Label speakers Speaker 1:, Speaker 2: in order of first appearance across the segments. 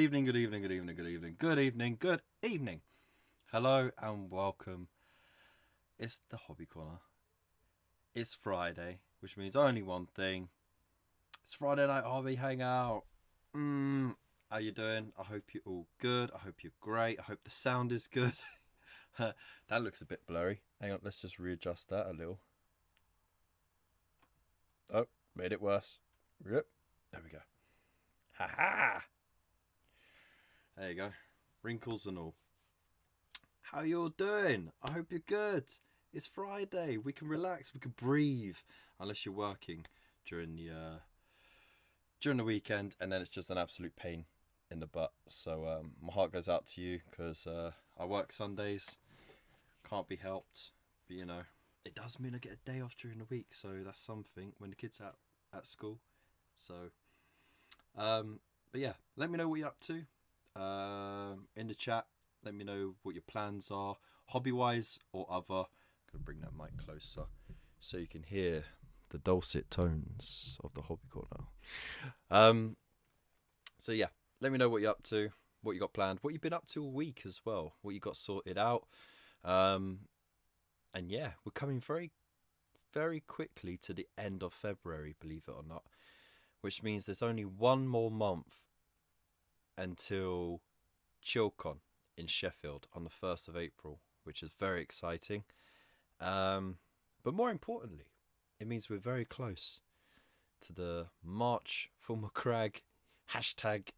Speaker 1: evening, good evening, good evening, good evening, good evening, good evening. Hello and welcome. It's the Hobby Corner. It's Friday, which means only one thing. It's Friday night hobby hangout. How you doing? I hope you're all good. I hope you're great. I hope the sound is good. That looks a bit blurry. Hang on, let's just readjust that a little. Oh, made it worse. Yep. There we go. Ha ha! There you go. Wrinkles and all. How you all doing? I hope you're good. It's Friday. We can relax. We can breathe. Unless you're working during the weekend, and then it's just an absolute pain in the butt. So my heart goes out to you because I work Sundays. Can't be helped. But you know, it does mean I get a day off during the week. So that's something when the kids out at school. So, but yeah, let me know what you're up to. In the chat, let me know what your plans are, hobby-wise or other. I'm gonna bring that mic closer so you can hear the dulcet tones of the Hobby Corner. So yeah, let me know what you're up to, what you got planned, what you've been up to all week as well, what you got sorted out. And yeah, we're coming very, very quickly to the end of February, believe it or not, which means there's only one more month until ChillCon in Sheffield on the 1st of April, which is very exciting. But more importantly, it means we're very close to the March Filmora Crag hashtag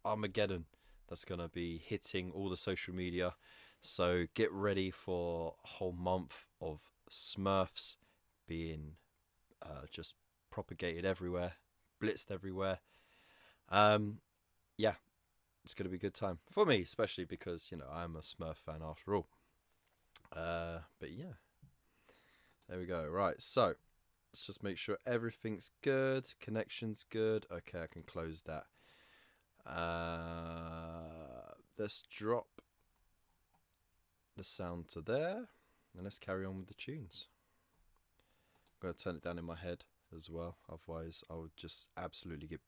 Speaker 1: Armageddon that's going to be hitting all the social media. So get ready for a whole month of Smurfs being just propagated everywhere, blitzed everywhere. Yeah, it's going to be a good time for me, especially because, you know, I'm a Smurf fan after all. But yeah, there we go. Right, so let's just make sure everything's good. Connection's good. Okay, I can close that. Let's drop the sound to there, and let's carry on with the tunes. I'm going to turn it down in my head as well, otherwise I would just absolutely get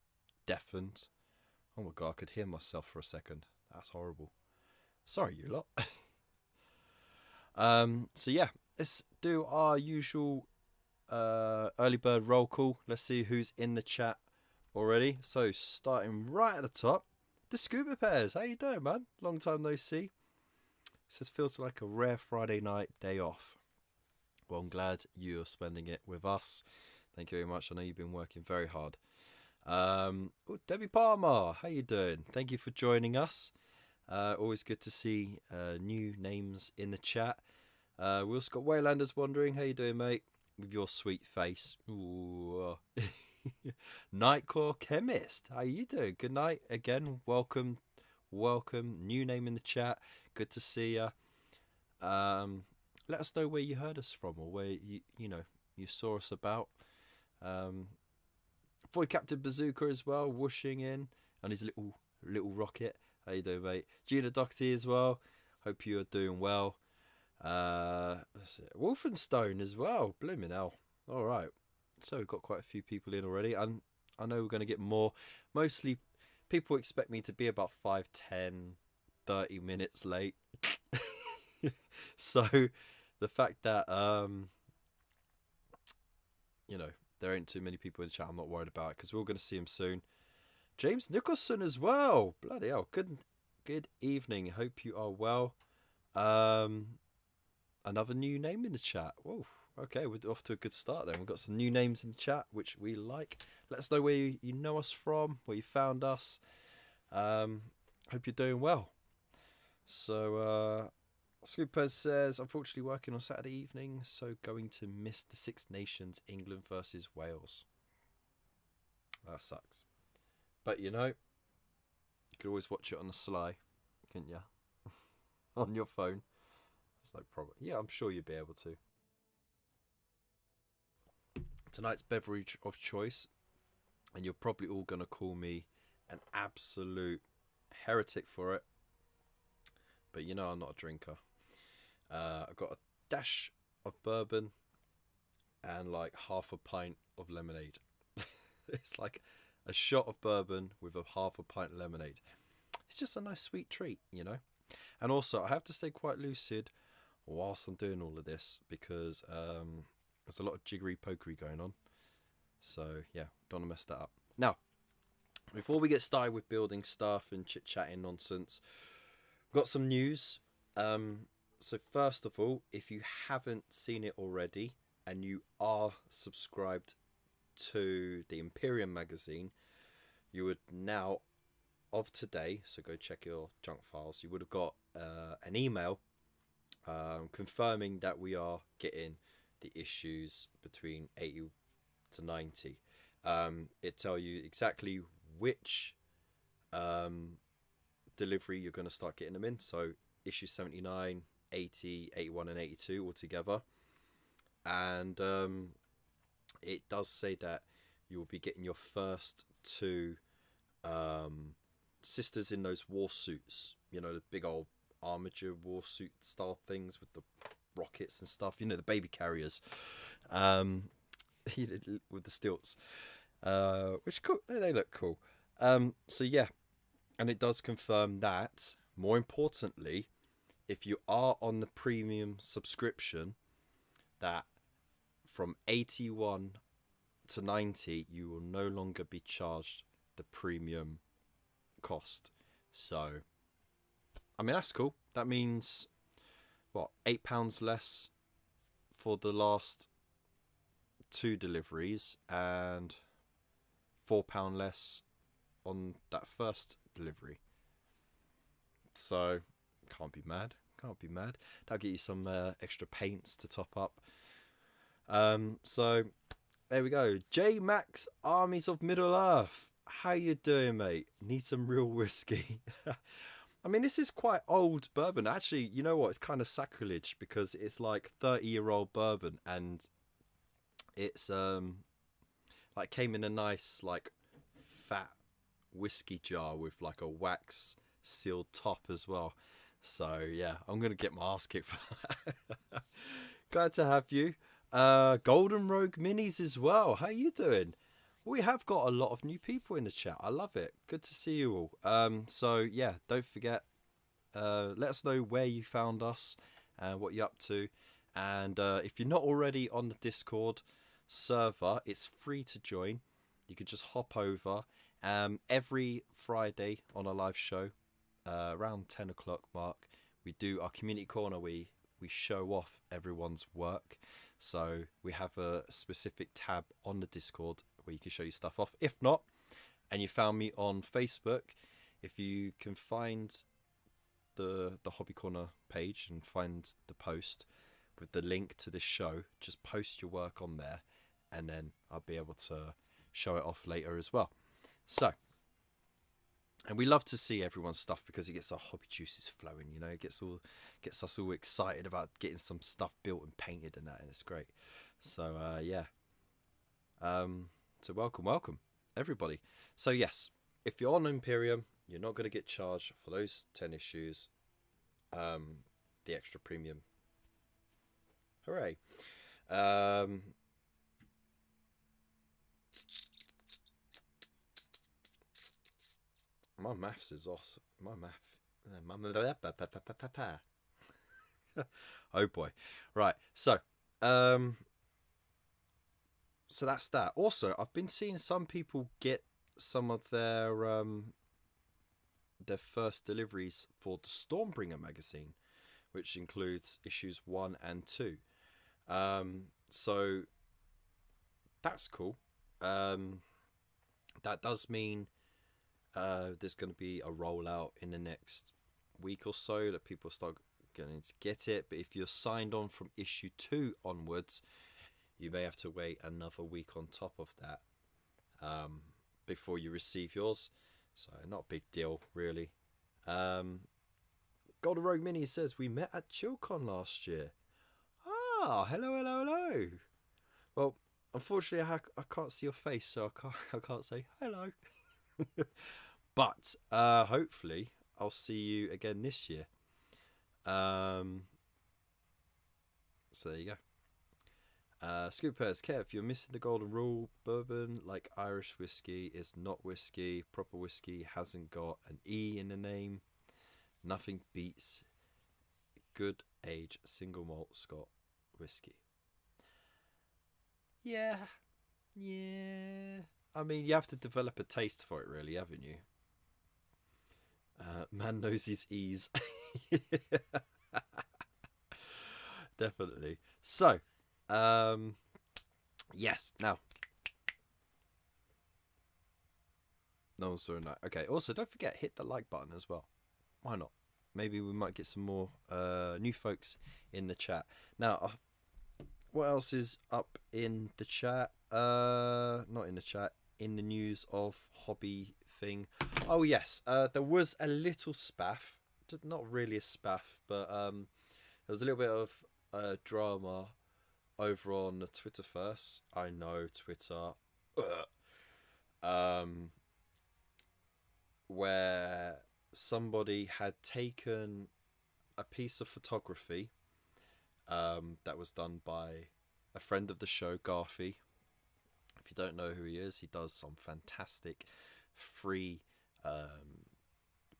Speaker 1: deafened. Oh my god, I could hear myself for a second. That's horrible. Sorry, you lot. So yeah, let's do our usual early bird roll call. Let's see who's in the chat already. So starting right at the top, the Scuba Pairs. How you doing, man? Long time no see. Says feels like a rare Friday night day off. Well, I'm glad you're spending it with us. Thank you very much. I know you've been working very hard. Debbie Palmer, how you doing? Thank you for joining us. Always good to see new names in the chat. We also got Waylanders wondering, how you doing, mate? With your sweet face. Ooh. Nightcore Chemist, how you doing? Good night again. Welcome. New name in the chat. Good to see you. Let us know where you heard us from, or where you saw us about. Boy Captain Bazooka as well, whooshing in on his little rocket. How you doing, mate? Gina Doherty as well. Hope you are doing well. Wolfenstone as well. Blooming hell. All right. So we've got quite a few people in already. And I know we're going to get more. Mostly people expect me to be about 5, 10, 30 minutes late. So the fact that, there ain't too many people in the chat, I'm not worried about it, because we're all going to see him soon. James Nicholson as well. Bloody hell. Good evening. Hope you are well. Another new name in the chat. Whoa. Okay, we're off to a good start then. We've got some new names in the chat, which we like. Let us know where you know us from, where you found us. Hope you're doing well. So, Scoopers says, unfortunately working on Saturday evening, so going to miss the Six Nations, England versus Wales. That sucks. But you know, you could always watch it on the sly, couldn't you? On your phone. There's no problem. Yeah, I'm sure you'd be able to. Tonight's beverage of choice, and you're probably all going to call me an absolute heretic for it, but you know I'm not a drinker. I've got a dash of bourbon and like half a pint of lemonade. It's like a shot of bourbon with a half a pint of lemonade. it's just a nice sweet treat, you know. And also, I have to stay quite lucid whilst I'm doing all of this because there's a lot of jiggery pokery going on. So yeah, don't want to mess that up. Now, before we get started with building stuff and chit-chatting nonsense, we've got some news. So first of all, if you haven't seen it already and you are subscribed to the Imperium magazine, you would now, of today, so go check your junk files, you would have got an email confirming that we are getting the issues between 80 to 90. It tell you exactly which delivery you're going to start getting them in. So issue 79, 80, 81 and 82 all together. And it does say that you will be getting your first two sisters in those war suits, you know, the big old armature war suit style things with the rockets and stuff, you know, the baby carriers with the stilts, which cool, they look cool. So yeah, and it does confirm that, more importantly, if you are on the premium subscription, that from 81 to 90 you will no longer be charged the premium cost. So I mean, that's cool. That means what, £8 less for the last two deliveries and £4 less on that first delivery. So can't be mad. That'll get you some extra paints to top up. So there we go. J Max Armies of Middle Earth, how you doing, mate? Need some real whiskey. I mean, this is quite old bourbon. Actually, you know what? It's kind of sacrilege because it's like 30-year-old bourbon, and it's like came in a nice like fat whiskey jar with like a wax sealed top as well. So yeah, I'm gonna get my ass kicked for that. Glad to have you. Golden Rogue Minis as well. How you doing? We have got a lot of new people in the chat. I love it. Good to see you all. So yeah, don't forget, let us know where you found us and what you're up to. And if you're not already on the Discord server, it's free to join. You could just hop over. Every Friday on a live show, around 10 o'clock mark, we do our community corner. We show off everyone's work. So we have a specific tab on the Discord where you can show your stuff off. If not, and you found me on Facebook, if you can find the Hobby Corner page and find the post with the link to this show, just post your work on there, and then I'll be able to show it off later as well. So, and we love to see everyone's stuff because it gets our hobby juices flowing, you know, it gets us all excited about getting some stuff built and painted and that, and it's great. So yeah, so welcome everybody. So yes, if you're on Imperium, you're not going to get charged for those 10 issues, the extra premium. Hooray. My maths is awesome. My math. Oh boy. Right. So, so that's that. Also, I've been seeing some people get some of their first deliveries for the Stormbringer magazine, which includes issues 1 and 2. So that's cool. That does mean there's going to be a rollout in the next week or so that people start going to get it. But if you're signed on from issue 2 onwards, you may have to wait another week on top of that before you receive yours. So not a big deal, really. Golden Rogue Mini says, we met at ChillCon last year. Ah, hello. Well, unfortunately, I can't see your face, so I can't say hello. But hopefully I'll see you again this year. So there you go. Scuba Pears, Kev, you're missing the golden rule. Bourbon, like Irish whiskey, is not whiskey. Proper whiskey hasn't got an E in the name. Nothing beats good age single malt Scott whiskey. Yeah. I mean, you have to develop a taste for it, really, haven't you? Man knows his ease. Definitely. So, yes. Now, no one's doing that. Okay. Also, don't forget, hit the like button as well. Why not? Maybe we might get some more new folks in the chat. Now, what else is up in the chat? Not in the chat. In the news of hobby thing. Oh yes, there was a little spaff. Not really a spaff, but there was a little bit of drama over on the Twitterverse. I know Twitter. Where somebody had taken a piece of photography that was done by a friend of the show, Garthy. If you don't know who he is, he does some fantastic free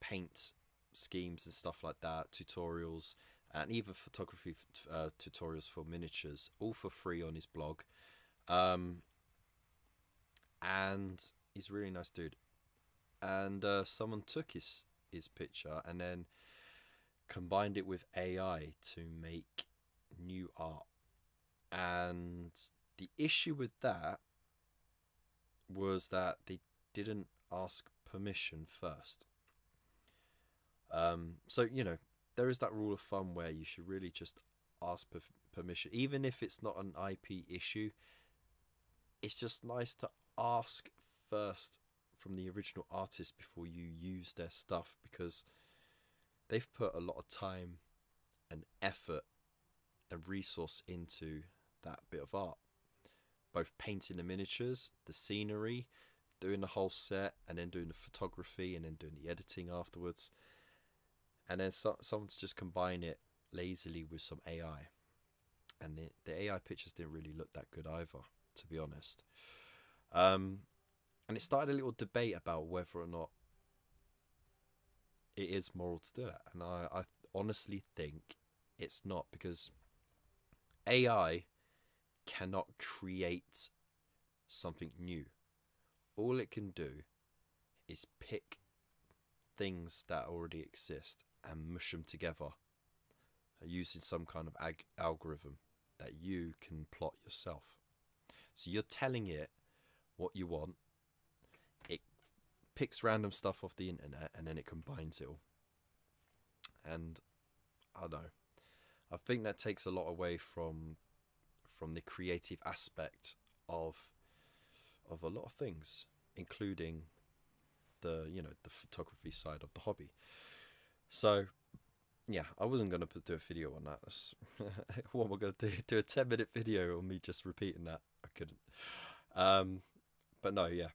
Speaker 1: paint schemes and stuff like that, tutorials, and even photography tutorials for miniatures, all for free on his blog. And he's a really nice dude. And someone took his picture and then combined it with AI to make new art. And the issue with that was that they didn't ask permission first. So, you know, there is that rule of thumb where you should really just ask permission. Even if it's not an IP issue, it's just nice to ask first from the original artist before you use their stuff, because they've put a lot of time and effort and resource into that bit of art, both painting the miniatures, the scenery, doing the whole set, and then doing the photography, and then doing the editing afterwards. And then someone's just combine it lazily with some AI, and the AI pictures didn't really look that good either, to be honest. And it started a little debate about whether or not it is moral to do that. And I honestly think it's not, because AI cannot create something new. All it can do is pick things that already exist and mush them together using some kind of algorithm that you can plot yourself. So you're telling it what you want. It picks random stuff off the internet and then it combines it all. And I don't know. I think that takes a lot away from the creative aspect of a lot of things, including the photography side of the hobby. So yeah, I wasn't going to do a video on that. That's what am I going to do a 10-minute video on me just repeating that? I couldn't. But no, yeah,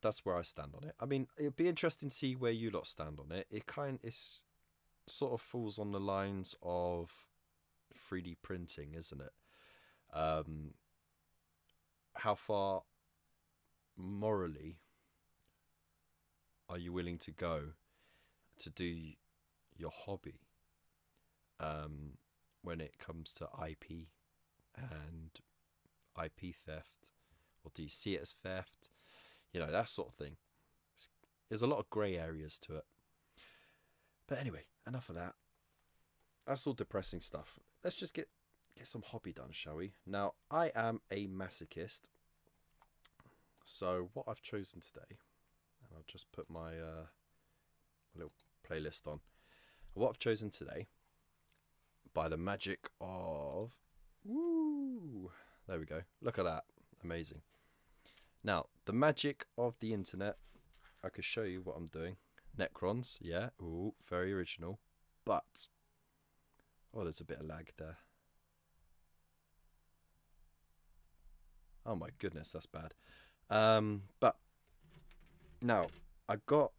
Speaker 1: that's where I stand on it. I mean, it'd be interesting to see where you lot stand on it. It's sort of falls on the lines of 3D printing, isn't it? How far morally are you willing to go to do your hobby when it comes to IP and IP theft, or do you see it as theft? You know, that sort of thing. There's a lot of grey areas to it. But anyway, enough of that. That's all depressing stuff. Let's just get some hobby done, shall we? Now, I am a masochist. So what I've chosen today, and I'll just put my little playlist on. What I've chosen today, by the magic of... Woo! There we go. Look at that. Amazing. Now, the magic of the internet, I could show you what I'm doing. Necrons, yeah. Ooh, very original. But... oh, there's a bit of lag there. Oh my goodness, that's bad. But now I got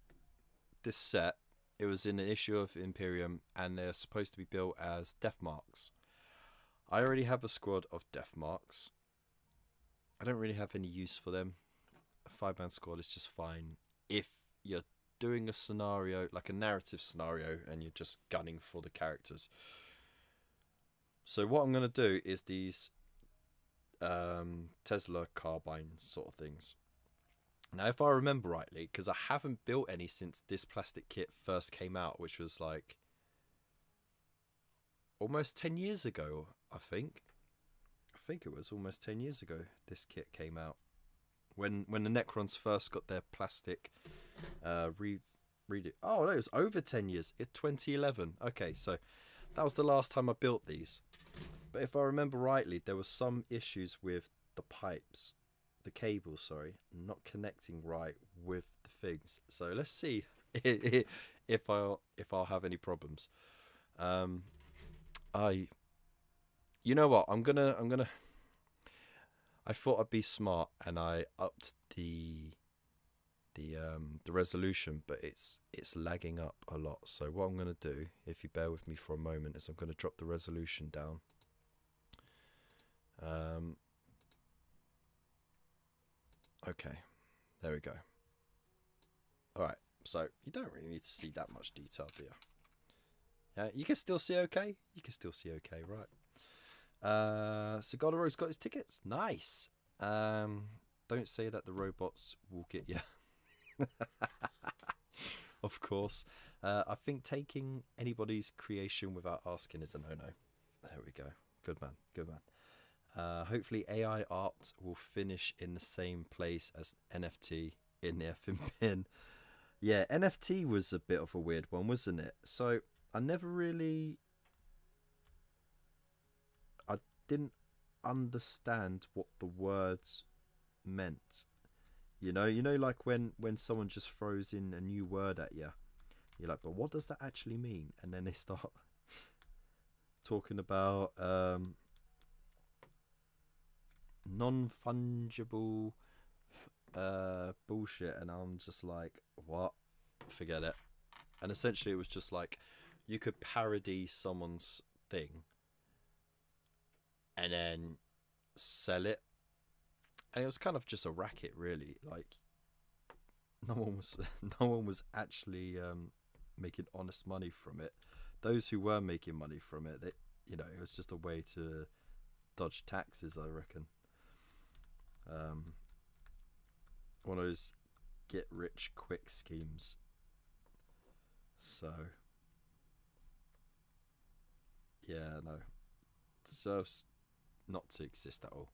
Speaker 1: this set. It was in an issue of Imperium, and they're supposed to be built as Death Marks. I already have a squad of Death Marks, I don't really have any use for them. A 5-man squad is just fine if you're doing a scenario, like a narrative scenario, and you're just gunning for the characters. So what I'm going to do is these Tesla carbine sort of things. Now, if I remember rightly, because I haven't built any since this plastic kit first came out, which was like almost 10 years ago, I think. I think it was almost 10 years ago this kit came out. When the Necrons first got their plastic read it. Oh, no, it was over 10 years. It's 2011. Okay, so that was the last time I built these. But if I remember rightly, there was some issues with the pipes, the cables, sorry, not connecting right with the things. So let's see if I'll have any problems. You know what? I'm gonna. I thought I'd be smart, and I upped the resolution, but it's lagging up a lot. So what I'm gonna do, if you bear with me for a moment, is I'm gonna drop the resolution down. Okay, there we go. All right, so you don't really need to see that much detail, do you? Yeah, you can still see okay. You can still see okay, right? So Godoro's got his tickets. Nice. Don't say that the robots will get you. Of course. I think taking anybody's creation without asking is a no-no. There we go. Good man. Good man. Hopefully AI art will finish in the same place as NFT in the effing bin. Yeah, NFT was a bit of a weird one, wasn't it? So I didn't understand what the words meant. You know, like when someone just throws in a new word at you, you're like, but what does that actually mean? And then they start talking about non-fungible bullshit, and I'm just like, what? Forget it. And essentially it was just like, you could parody someone's thing and then sell it, and it was kind of just a racket, really. Like, no one was actually making honest money from it. Those who were making money from it, it was just a way to dodge taxes, I reckon. One of those get rich quick schemes. So yeah, no, deserves not to exist at all.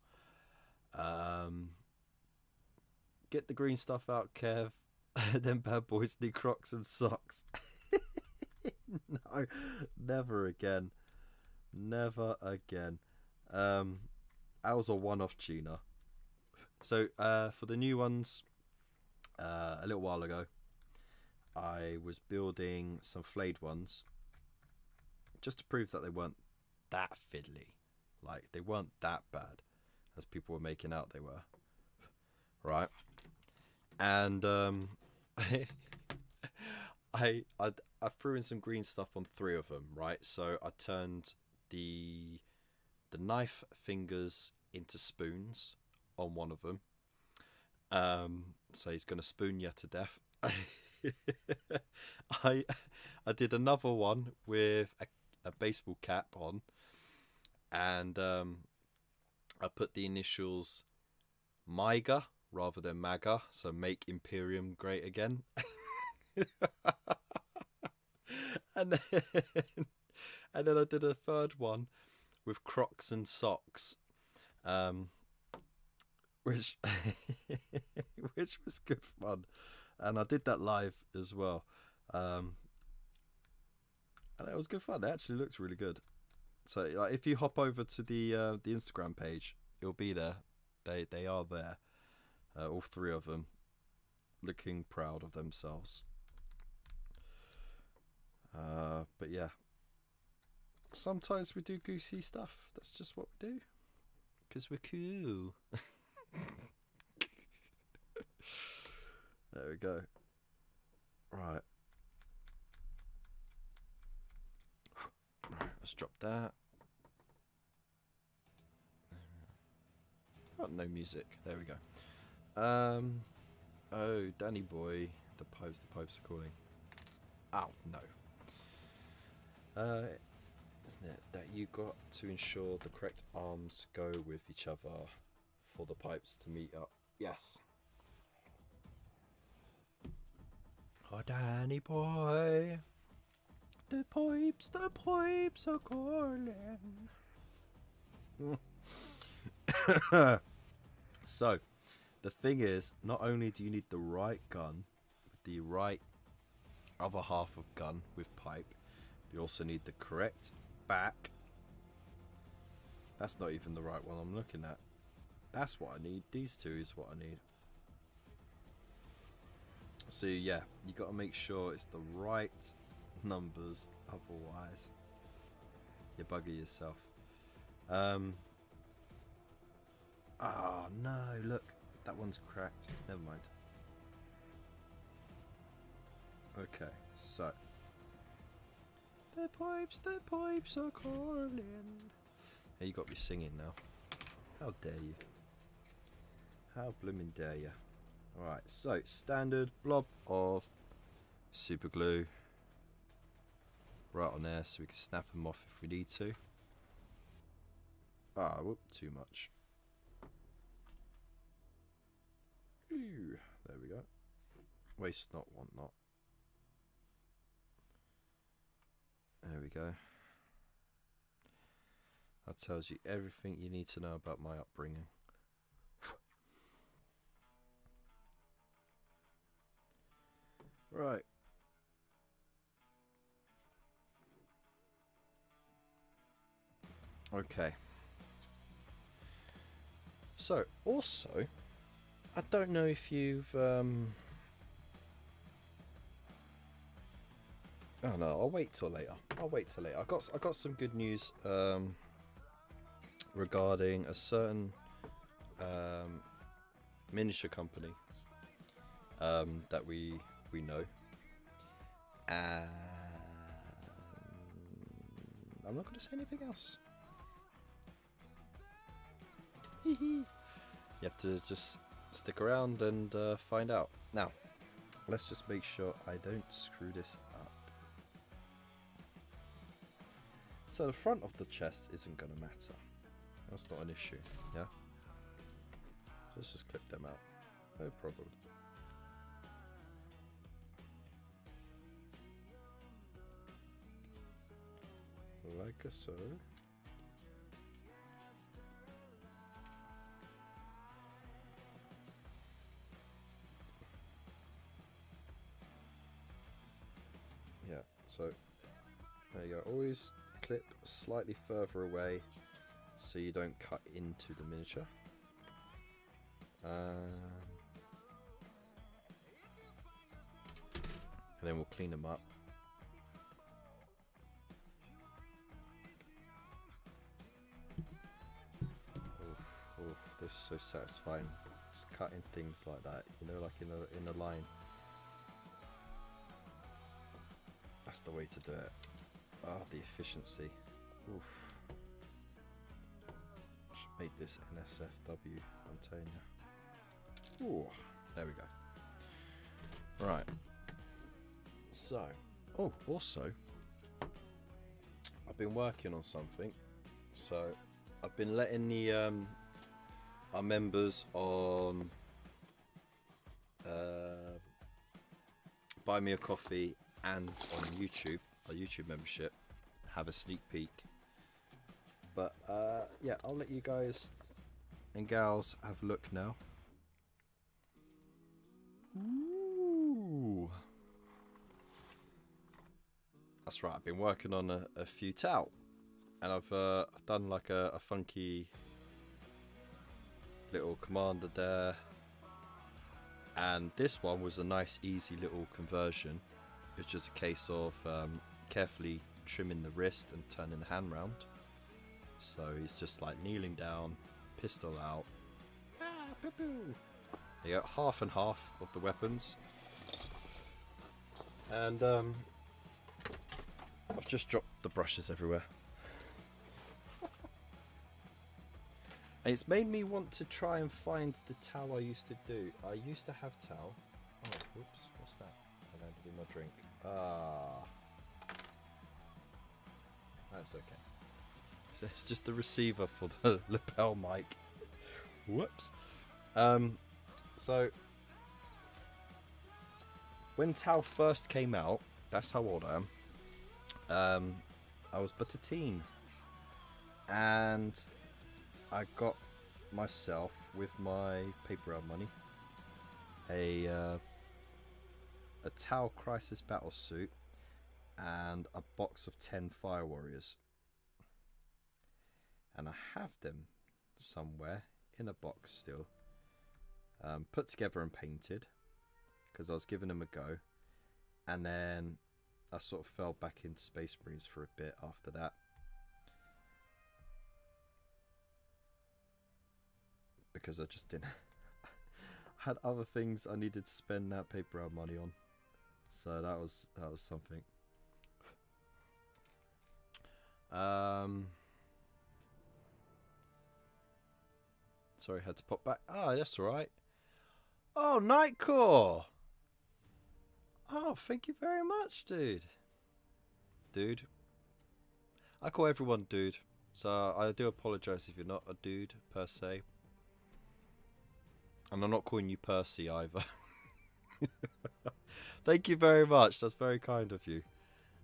Speaker 1: Get the green stuff out, Kev. Then bad boys need Crocs and socks. No, never again. Never again. That was a one-off tuner. So for the new ones, a little while ago, I was building some flayed ones just to prove that they weren't that fiddly. Like, they weren't that bad as people were making out they were. Right? And I threw in some green stuff on 3 of them, right? So I turned the knife fingers into spoons on one of them. So he's gonna spoon you to death. I did another one with a baseball cap on, and I put the initials MIGA rather than MAGA, so make Imperium great again. and then I did a third one with Crocs and socks, which which was good fun, and I did that live as well, and it was good fun. It actually looks really good. So, like, if you hop over to the Instagram page, it'll be there. They are there, all 3 of them, looking proud of themselves. But yeah, sometimes we do goosey stuff. That's just what we do, because we're cool. There we go. Right, let's drop that. Got no music. There we go. Oh, Danny boy, the pipes are calling. Oh no. Isn't it that you got to ensure the correct arms go with each other for the pipes to meet up? Yes. Oh, Danny boy, the pipes are calling. So, the thing is, not only do you need the right gun, with the right other half of gun with pipe, you also need the correct back. That's not even the right one I'm looking at. That's what I need. These two is what I need. So yeah, you got to make sure it's the right numbers, otherwise you bugger yourself. Oh no, look, that one's cracked. Never mind. Okay, so the pipes are calling. Hey, you got me singing now. How dare you? How blooming dare you? Alright, so standard blob of super glue right on there so we can snap them off if we need to. Ah, whoop, too much. Ooh, there we go. Waste not, want not. There we go. That tells you everything you need to know about my upbringing. Right. Okay. So, also, I don't know if you've oh no, I'll wait till later. I got some good news regarding a certain miniature company that we know, and I'm not going to say anything else. You have to just stick around and find out. Now, let's just make sure I don't screw this up. So the front of the chest isn't going to matter. That's not an issue, yeah? So let's just clip them out. No problem. Like so. Yeah, so there you go. Always clip slightly further away so you don't cut into the miniature. And then we'll clean them up. This is so satisfying. Just cutting things like that, you know, like in a line. That's the way to do it. Ah, the efficiency. Oof. Just made this NSFW, I'm telling you. Ooh, there we go. Right. So, oh, also, I've been working on something. So, I've been letting the our members on Buy Me a Coffee and on YouTube, our YouTube membership, have a sneak peek. But yeah, I'll let you guys and gals have a look now. Ooh. That's right, I've been working on a few towel, and I've done like a funky little commander there, and this one was a nice easy little conversion. It's just a case of carefully trimming the wrist and turning the hand round, so he's just like kneeling down, pistol out. You got half and half of the weapons, and I've just dropped the brushes everywhere. And it's made me want to try and find the towel I used to do. I used to have towel. Oh, whoops, what's that? I landed in my drink. That's okay. So it's just the receiver for the lapel mic. Whoops. So when towel first came out, that's how old I am. I was but a teen, and I got myself with my paper round money a towel crisis battle suit and a box of 10 fire warriors, and I have them somewhere in a box still, put together and painted because I was giving them a go, and then I sort of fell back into Space Marines for a bit after that. Because I just didn't I had other things I needed to spend that paper round money on. So that was something. Sorry, had to pop back. Ah, that's alright. Oh, Nightcore! Oh, thank you very much, dude. Dude. I call everyone dude. So I do apologise if you're not a dude, per se. And I'm not calling you Percy either. Thank you very much. That's very kind of you.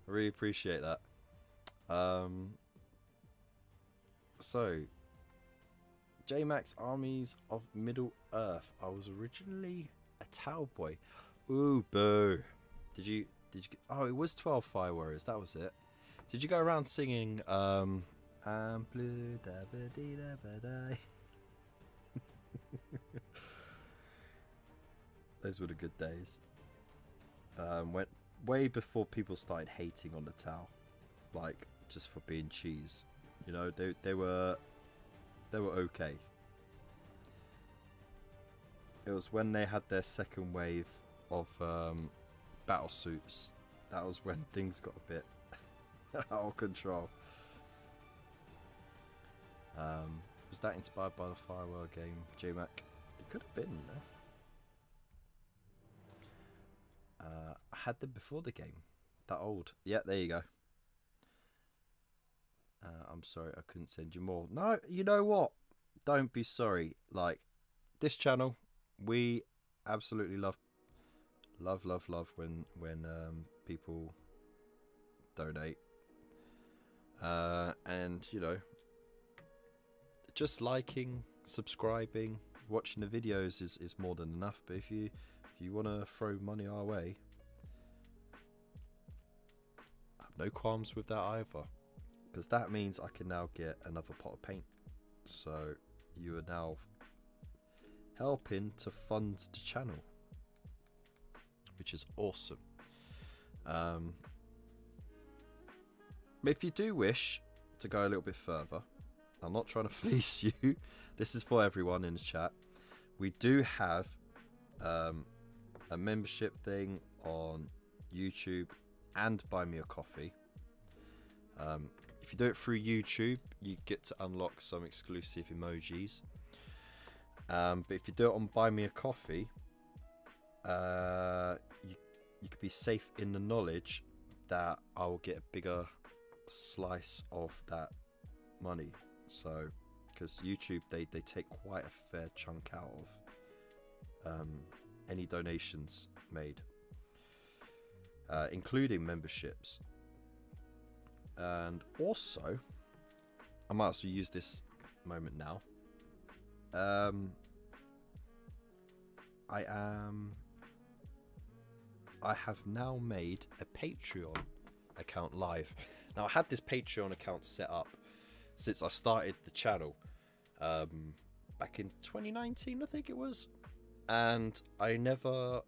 Speaker 1: I really appreciate that. So, J-Max Armies of Middle Earth. I was originally a towel boy. Ooh, boo. Did you oh, it was 12 Fire Warriors. That was it. Did you go around singing I'm blue da ba dee da ba die? Those were the good days. Went way before people started hating on the towel, like just for being cheese. You know, they were okay. It was when they had their second wave of battle suits. That was when things got a bit out of control. Was that inspired by the Firewall game, J-Mac? It could have been, you know. I had them before the game. That old. Yeah, there you go. I'm sorry I couldn't send you more. No, you know what? Don't be sorry. Like, this channel, we absolutely love when people donate. And, you know, just liking, subscribing, watching the videos is more than enough. But if you want to throw money our way, I have no qualms with that either, because that means I can now get another pot of paint. So you are now helping to fund the channel, which is awesome. But if you do wish to go a little bit further, I'm not trying to fleece you, this is for everyone in the chat. We do have a membership thing on YouTube and Buy Me a Coffee. If you do it through YouTube, you get to unlock some exclusive emojis. But if you do it on Buy Me a Coffee, you could be safe in the knowledge that I will get a bigger slice of that money. So, because YouTube, they take quite a fair chunk out of any donations made, including memberships. And also, I might as well use this moment now. I have now made a Patreon account live. Now, I had this Patreon account set up since I started the channel back in 2019, I think it was, and I never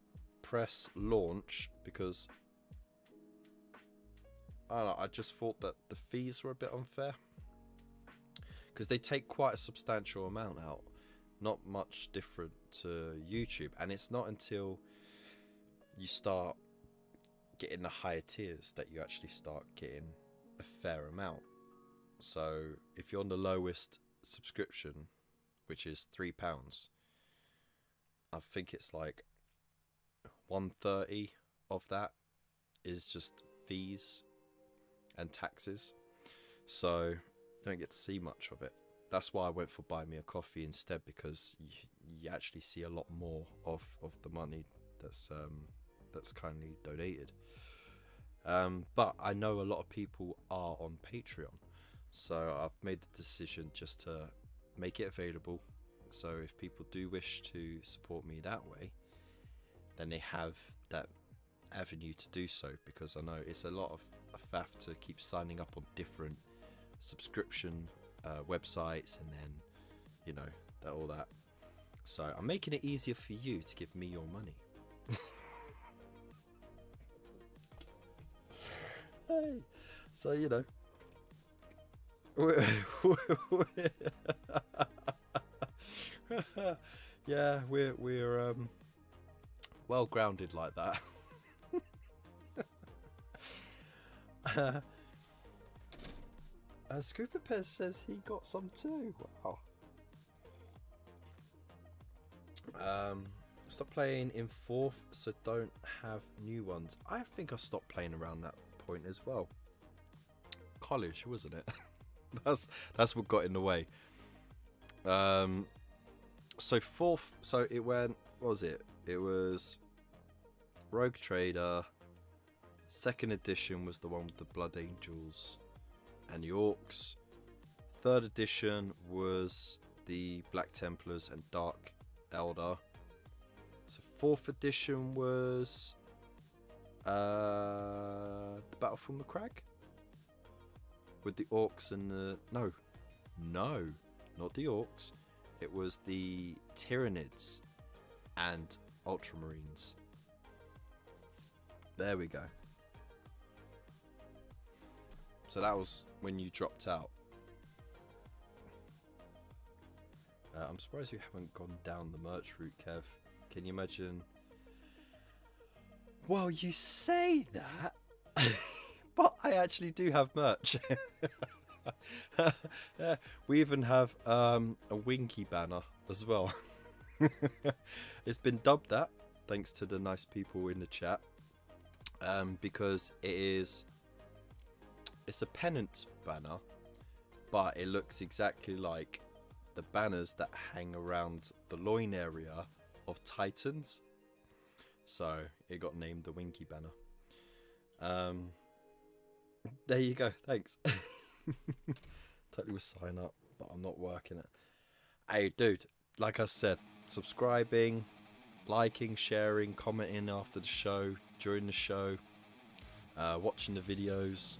Speaker 1: press launch because I don't know, I just thought that the fees were a bit unfair, because they take quite a substantial amount out, not much different to YouTube. And it's not until you start getting the higher tiers that you actually start getting a fair amount. So if you're on the lowest subscription, which is £3. I think it's like 130 of that is just fees and taxes, so you don't get to see much of it. That's why I went for Buy Me a Coffee instead, because you actually see a lot more of the money that's kindly donated. But I know a lot of people are on Patreon, so I've made the decision just to make it available. So if people do wish to support me that way, then they have that avenue to do so, because I know it's a lot of a faff to keep signing up on different subscription websites, and then, you know, all that. So I'm making it easier for you to give me your money. Hey, so, you know, yeah, we're well grounded like that. Scooper Pez says he got some too. Wow. Stop playing in 4th, so don't have new ones. I think I stopped playing around that point as well. College, wasn't it? that's what got in the way. So 4th, so it went, what was it? It was Rogue Trader. 2nd edition was the one with the Blood Angels and the Orcs. 3rd edition was the Black Templars and Dark Eldar. So 4th edition was the Battle from the Crag with the Orcs and the no, not the Orcs. It was the Tyranids and Ultramarines. There we go. So that was when you dropped out. I'm surprised you haven't gone down the merch route, Kev. Can you imagine? Well, you say that, but I actually do have merch. Yeah, we even have a Winky banner as well. It's been dubbed that, thanks to the nice people in the chat, because it's a pennant banner, but it looks exactly like the banners that hang around the loin area of Titans. So it got named the Winky banner. There you go, thanks. Totally would sign up, but I'm not working it. Hey dude, like I said, subscribing, liking, sharing, commenting after the show, during the show, watching the videos,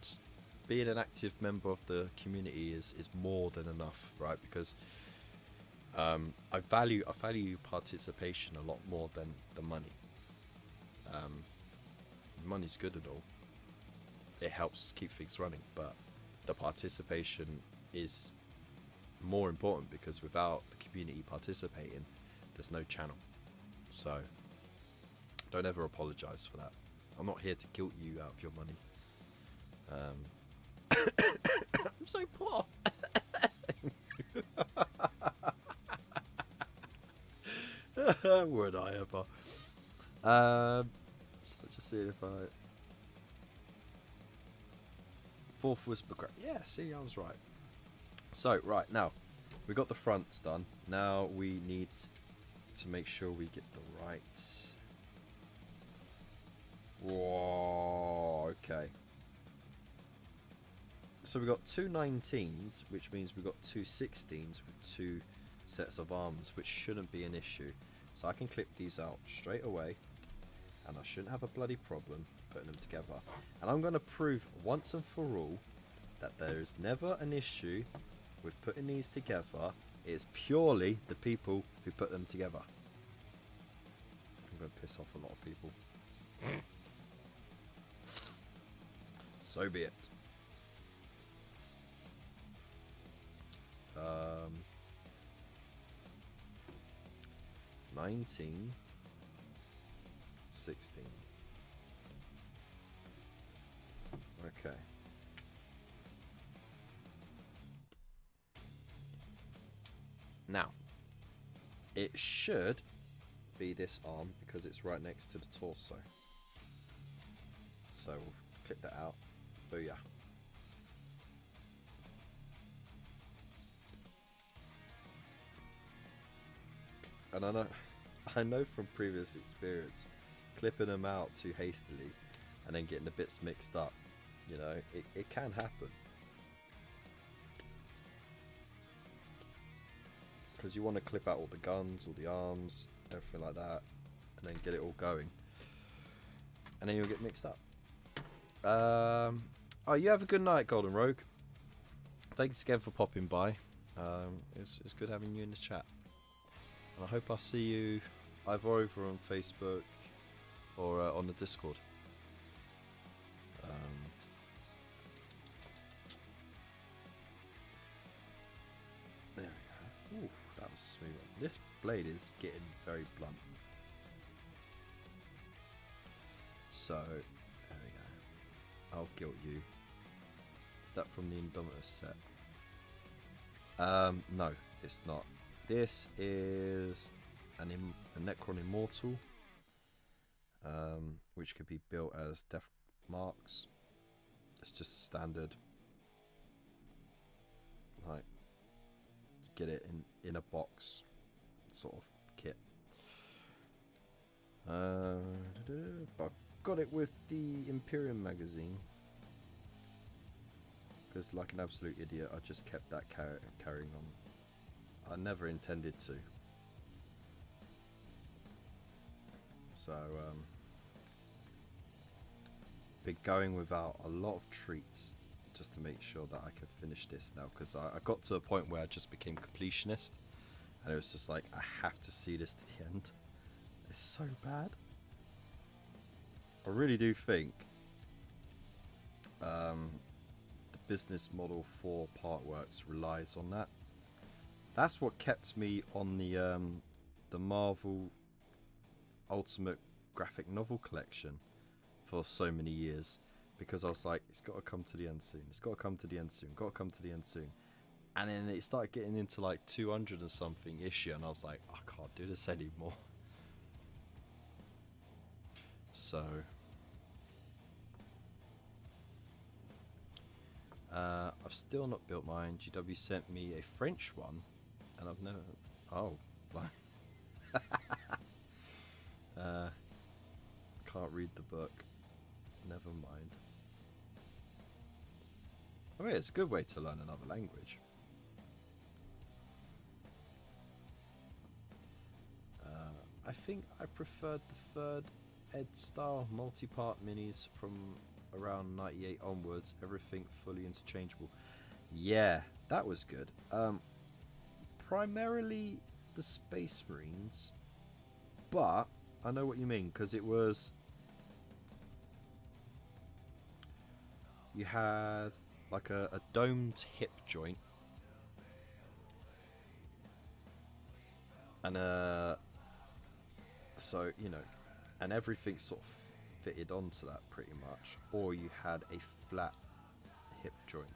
Speaker 1: just being an active member of the community is more than enough, right? Because I value participation a lot more than the money. Money's good and all, it helps keep things running, but the participation is more important, because without the community participating, there's no channel. So don't ever apologize for that. I'm not here to guilt you out of your money. I'm so poor. Would I ever? So just see if I. 4th was Bagrat. Yeah, see, I was right. So right now, we got the fronts done. Now we need to make sure we get the right. Whoa, okay. So we got 2 19s, which means we got 2 16s with 2 sets of arms, which shouldn't be an issue. So I can clip these out straight away, and I shouldn't have a bloody problem putting them together. And I'm going to prove once and for all that there is never an issue with putting these together. It is purely the people who put them together. I'm going to piss off a lot of people. So be it. 19, 16. Okay. Now, it should be this arm because it's right next to the torso. So we'll clip that out. Booyah. And I know from previous experience, clipping them out too hastily and then getting the bits mixed up, you know, it can happen. Because you want to clip out all the guns, all the arms, everything like that, and then get it all going. And then you'll get mixed up. Oh, you have a good night, Golden Rogue. Thanks again for popping by. It's good having you in the chat. And I hope I see you either over on Facebook or on the Discord. There we go. Ooh, that was smooth. This blade is getting very blunt. So, there we go. I'll guilt you. Is that from the Indomitus set? No, it's not. This is a Necron Immortal, which could be built as death marks. It's just standard. Like, get it in a box sort of kit. But I've got it with the Imperium magazine. Because like an absolute idiot, I just kept that carrying on. I never intended to. So, been going without a lot of treats just to make sure that I can finish this now. Because I got to a point where I just became completionist. And it was just like, I have to see this to the end. It's so bad. I really do think the business model for Partworks relies on that. That's what kept me on the Marvel Ultimate Graphic Novel collection for so many years, because I was like, it's got to come to the end soon. It's got to come to the end soon. Got to come to the end soon. And then it started getting into like 200 or something issue, and I was like, I can't do this anymore. So, I've still not built mine. GW sent me a French one, and I've never. Oh, can't read the book. Never mind. I mean, it's a good way to learn another language. I think I preferred the third Ed style multi-part minis from around 98 onwards. Everything fully interchangeable. Yeah, that was good. Primarily the Space Marines, but I know what you mean, because it was, you had like a domed hip joint and so, you know, and everything sort of fitted onto that pretty much, or you had a flat hip joint,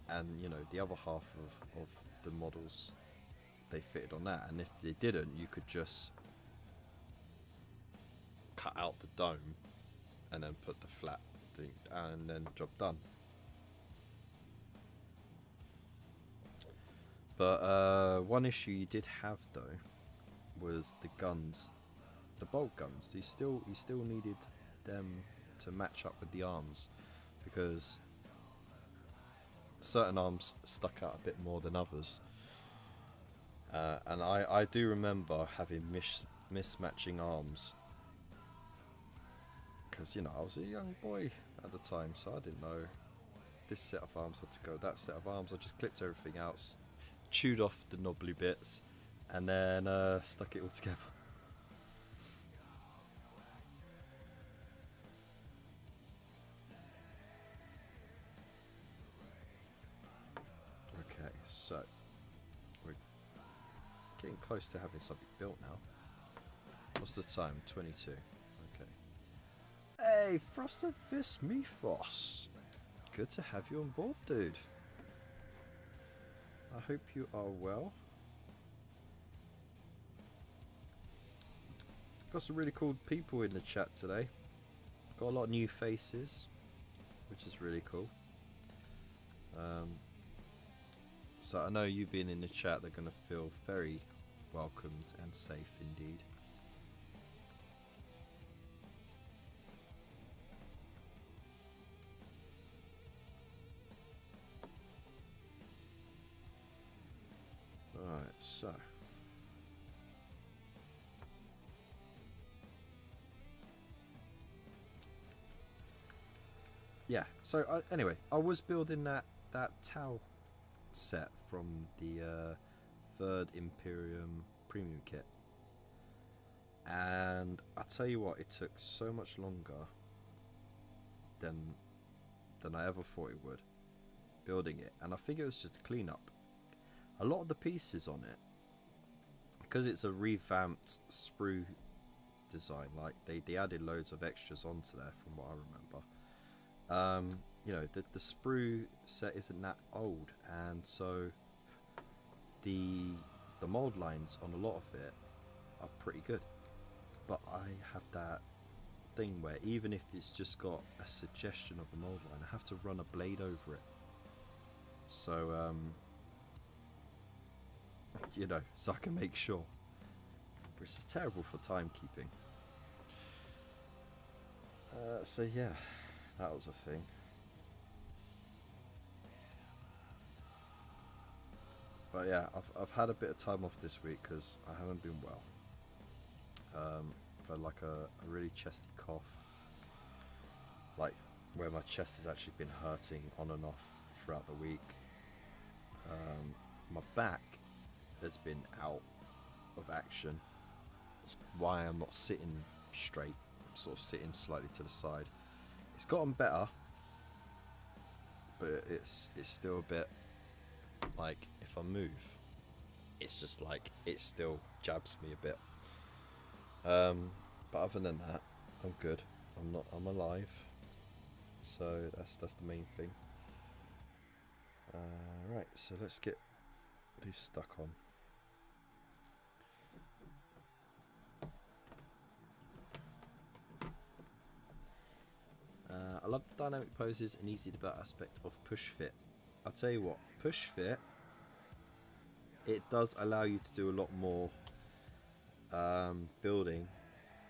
Speaker 1: and you know, the other half of the models, they fitted on that, and if they didn't, you could just cut out the dome and then put the flat thing, and then job done. But one issue you did have though was the guns, the bolt guns. You still needed them to match up with the arms, because certain arms stuck out a bit more than others. And I do remember having mismatching arms, because, you know, I was a young boy at the time, so I didn't know this set of arms had to go, that set of arms. I just clipped everything out, chewed off the knobbly bits, and then stuck it all together. Okay, so we're getting close to having something built now. What's the time? 22. Okay. Hey, Frosted Fist Mephos. Good to have you on board, dude. I hope you are well. Got some really cool people in the chat today. Got a lot of new faces, which is really cool. So I know you being in the chat, they're going to feel very welcomed and safe indeed. Alright, so yeah, so anyway, I was building that Tau set from the 3rd Imperium Premium kit, and I tell you what, it took so much longer than I ever thought it would building it, and I think it was just a cleanup. A lot of the pieces on it, because it's a revamped sprue design, like they added loads of extras onto there from what I remember. You know, the sprue set isn't that old, and so the mold lines on a lot of it are pretty good. But I have that thing where even if it's just got a suggestion of a mold line, I have to run a blade over it. So you know, so I can make sure, which is terrible for timekeeping. So yeah, that was a thing. But yeah, I've had a bit of time off this week because I haven't been well. I've had like a really chesty cough, like where my chest has actually been hurting on and off throughout the week. My back has been out of action. That's why I'm not sitting straight. I'm sort of sitting slightly to the side. It's gotten better, but it's still a bit like if I move, it's just like it still jabs me a bit. But other than that, I'm good. I'm alive. So that's the main thing. Right, so let's get these stuck on. I love the dynamic poses and easy to build aspect of push fit. I'll tell you what, push fit, it does allow you to do a lot more building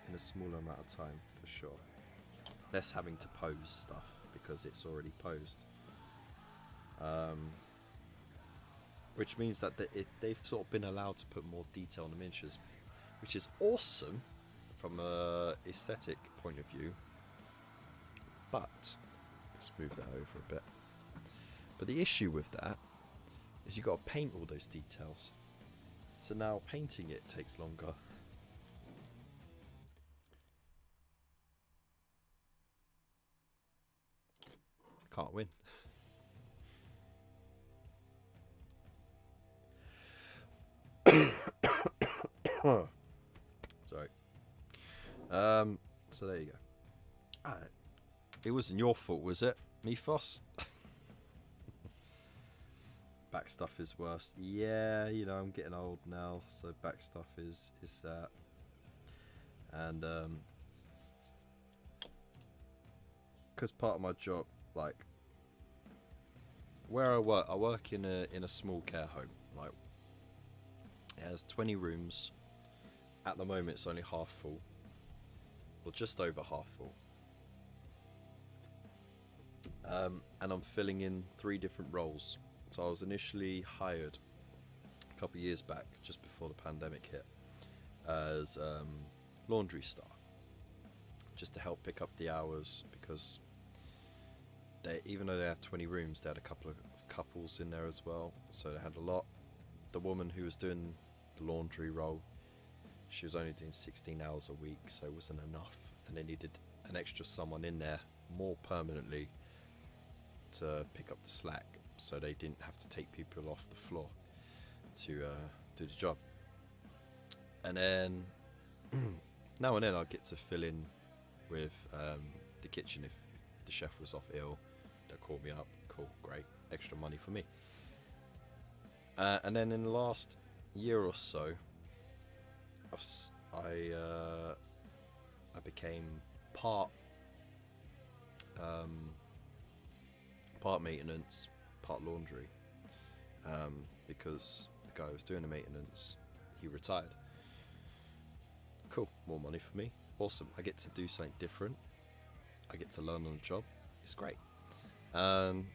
Speaker 1: in a smaller amount of time, for sure. Less having to pose stuff because it's already posed. Which means that they've sort of been allowed to put more detail on the miniatures, which is awesome from a aesthetic point of view. But let's move that over a bit. But the issue with that is you've got to paint all those details. So now painting it takes longer. Can't win. Sorry. So there you go. It wasn't your fault, was it, Mythos? Back stuff is worse. Yeah, you know, I'm getting old now, so back stuff is that. And because part of my job, like where I work in a small care home. Like it has 20 rooms. At the moment, it's only half full, or just over half full. And I'm filling in 3 different roles. So I was initially hired a couple of years back, just before the pandemic hit, as laundry staff, just to help pick up the hours, because even though they have 20 rooms, they had a couple of couples in there as well, so they had a lot. The woman who was doing the laundry role, she was only doing 16 hours a week, so it wasn't enough, and they needed an extra someone in there more permanently to pick up the slack, so they didn't have to take people off the floor to do the job. And then now and then I'll get to fill in with the kitchen if the chef was off ill. They'll call me up. Cool, great, extra money for me. And then in the last year or so, I became part part maintenance, part laundry, because the guy who was doing the maintenance, he retired. Cool, more money for me. Awesome, I get to do something different. I get to learn on the job. It's great. And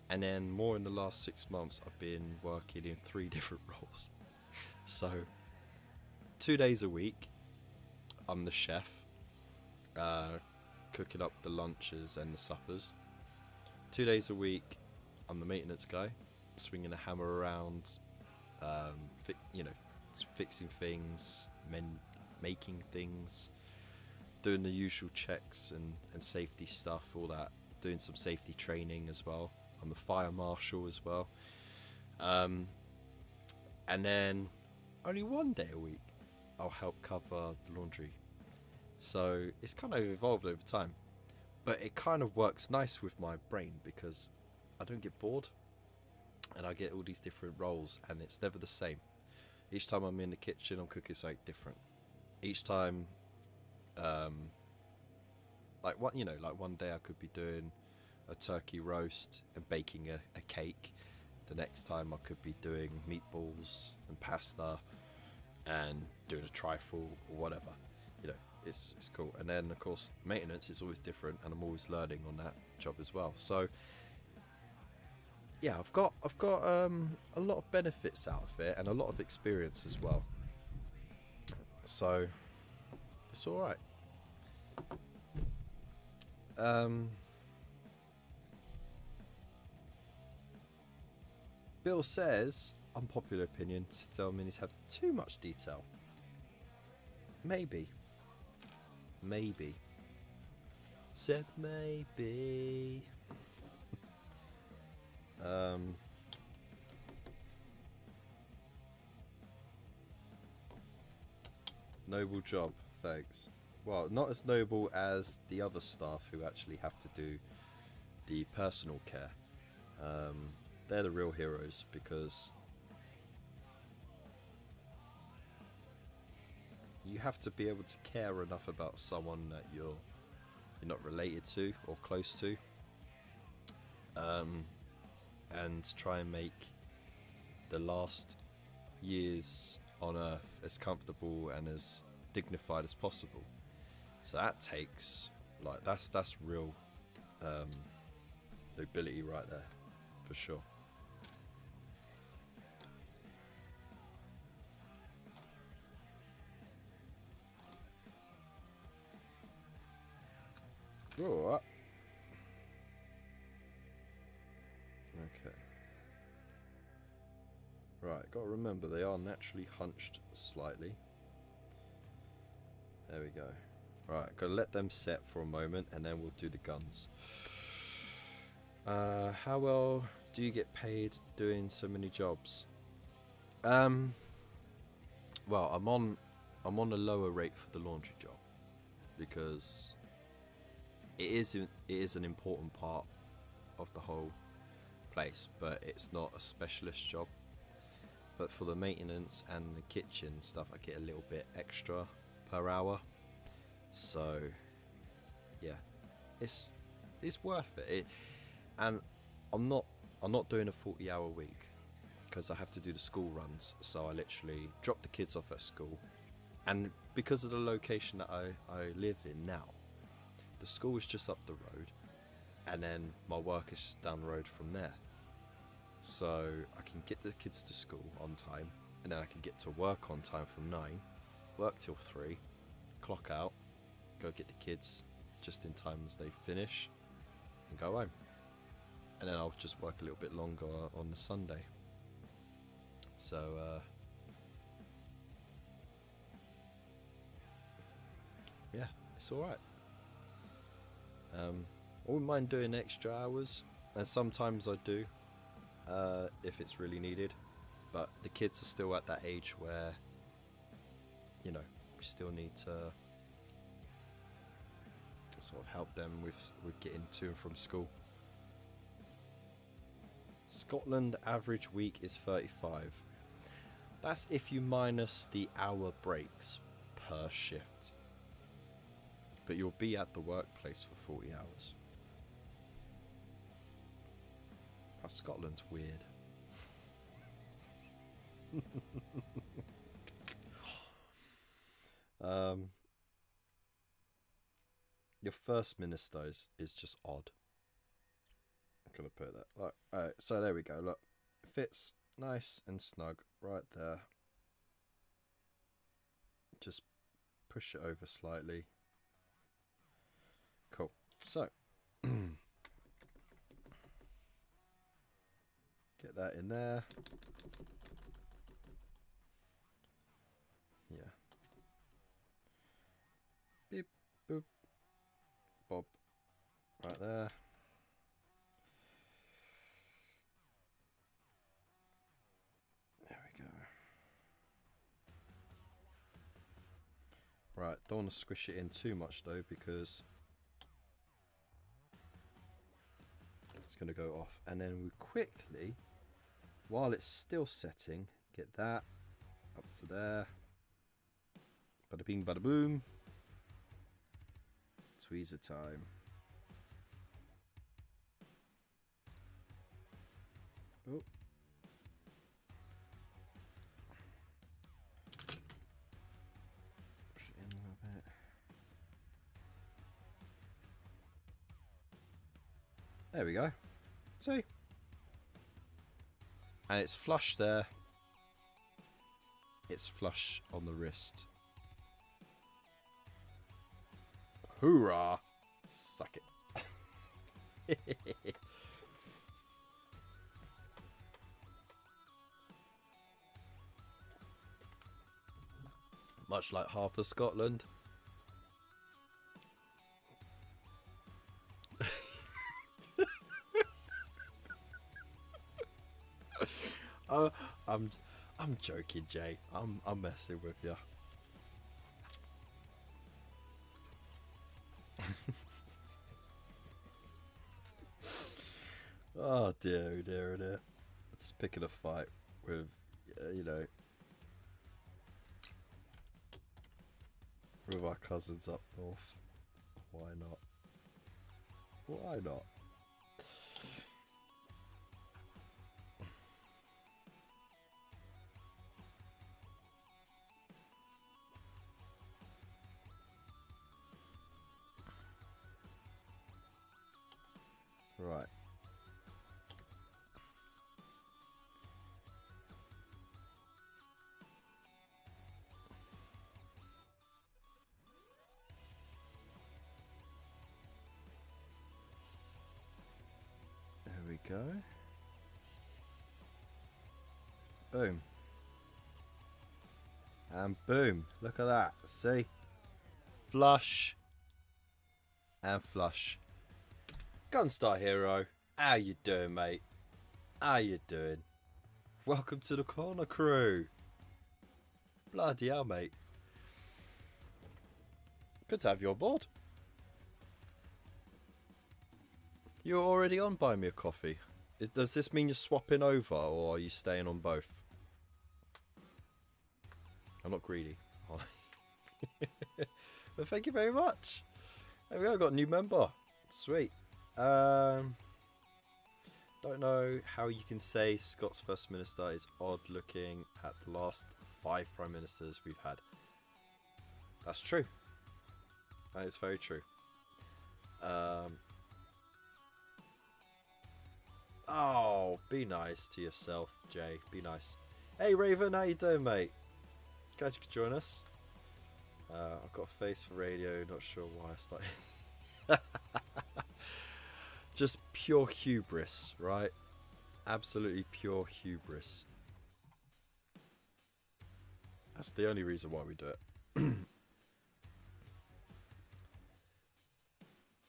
Speaker 1: then more in the last 6 months, I've been working in 3 different roles. So 2 days a week, I'm the chef, cooking up the lunches and the suppers. 2 days a week, I'm the maintenance guy, swinging a hammer around, fixing things, making things, doing the usual checks and safety stuff, all that. Doing some safety training as well. I'm the fire marshal as well. And then only 1 day a week, I'll help cover the laundry. So it's kind of evolved over time. But it kind of works nice with my brain because I don't get bored. And I get all these different roles and it's never the same. Each time I'm in the kitchen, I'm cooking something different. Each time, like one day I could be doing a turkey roast and baking a cake. The next time I could be doing meatballs and pasta and doing a trifle or whatever. It's cool. And then of course maintenance is always different and I'm always learning on that job as well. So yeah, I've got a lot of benefits out of it and a lot of experience as well. So it's all right. Bill says, unpopular opinion, to tell minis have too much detail. Maybe. Said maybe. Noble job, thanks. Well, not as noble as the other staff who actually have to do the personal care. They're the real heroes because you have to be able to care enough about someone that you're not related to or close to, and try and make the last years on Earth as comfortable and as dignified as possible. So that takes, like, that's real nobility right there, for sure. Alright. Okay. Right, gotta remember they are naturally hunched slightly. There we go. Right, gotta let them set for a moment and then we'll do the guns. How well do you get paid doing so many jobs? Well, I'm on a lower rate for the laundry job because it is an important part of the whole place, but it's not a specialist job. But for the maintenance and the kitchen stuff, I get a little bit extra per hour. So yeah, it's worth it. And I'm not doing a 40-hour week because I have to do the school runs. So I literally drop the kids off at school, and because of the location that I live in now, the school is just up the road, and then my work is just down the road from there. So I can get the kids to school on time, and then I can get to work on time from 9, work till 3, clock out, go get the kids just in time as they finish, and go home. And then I'll just work a little bit longer on the Sunday. So yeah, it's alright. I wouldn't mind doing extra hours, and sometimes I do, if it's really needed. But the kids are still at that age where, we still need to sort of help them with getting to and from school. Scotland average week is 35. That's if you minus the hour breaks per shift. But you'll be at the workplace for 40 hours. Scotland's weird. Your first minister is just odd. I'm gonna put that. Like, alright, so there we go. Look, fits nice and snug right there. Just push it over slightly. Cool. So get that in there. Yeah. Beep, boop, bob. Right there. There we go. Right, don't want to squish it in too much though, because it's going to go off. And then we quickly, while it's still setting, get that up to there. Bada bing, bada boom. Tweezer time. Oh. Push it in a little bit. There we go. See? And it's flush there. It's flush on the wrist. Hoorah! Suck it. Much like half of Scotland. I'm joking, Jay. I'm messing with you. Oh dear, oh dear, oh dear. Just picking a fight with, you know, with our cousins up north. Why not? Why not? Right. There we go. Boom. And boom. Look at that. See? Flush. And flush. Gunstar Hero. How you doing, mate? How you doing? Welcome to the corner crew. Bloody hell, mate. Good to have you on board. You're already on Buy Me a Coffee. Does this mean you're swapping over, or are you staying on both? I'm not greedy. But thank you very much. There we go, got a new member. Sweet. Don't know how you can say Scott's First Minister is odd looking at the last 5 Prime Ministers we've had. That's true. That is very true. Oh, be nice to yourself, Jay. Be nice. Hey, Raven, how you doing, mate? Glad you could join us. I've got a face for radio, not sure why I started. Just pure hubris, right? Absolutely pure hubris. That's the only reason why we do it.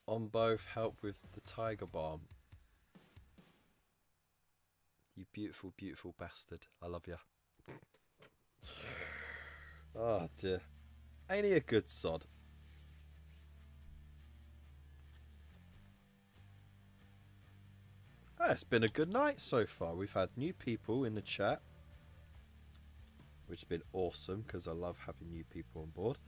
Speaker 1: On both, help with the tiger balm. You beautiful, beautiful bastard. I love you. Oh dear. Ain't he a good sod? It's been a good night so far. We've had new people in the chat, which has been awesome because I love having new people on board.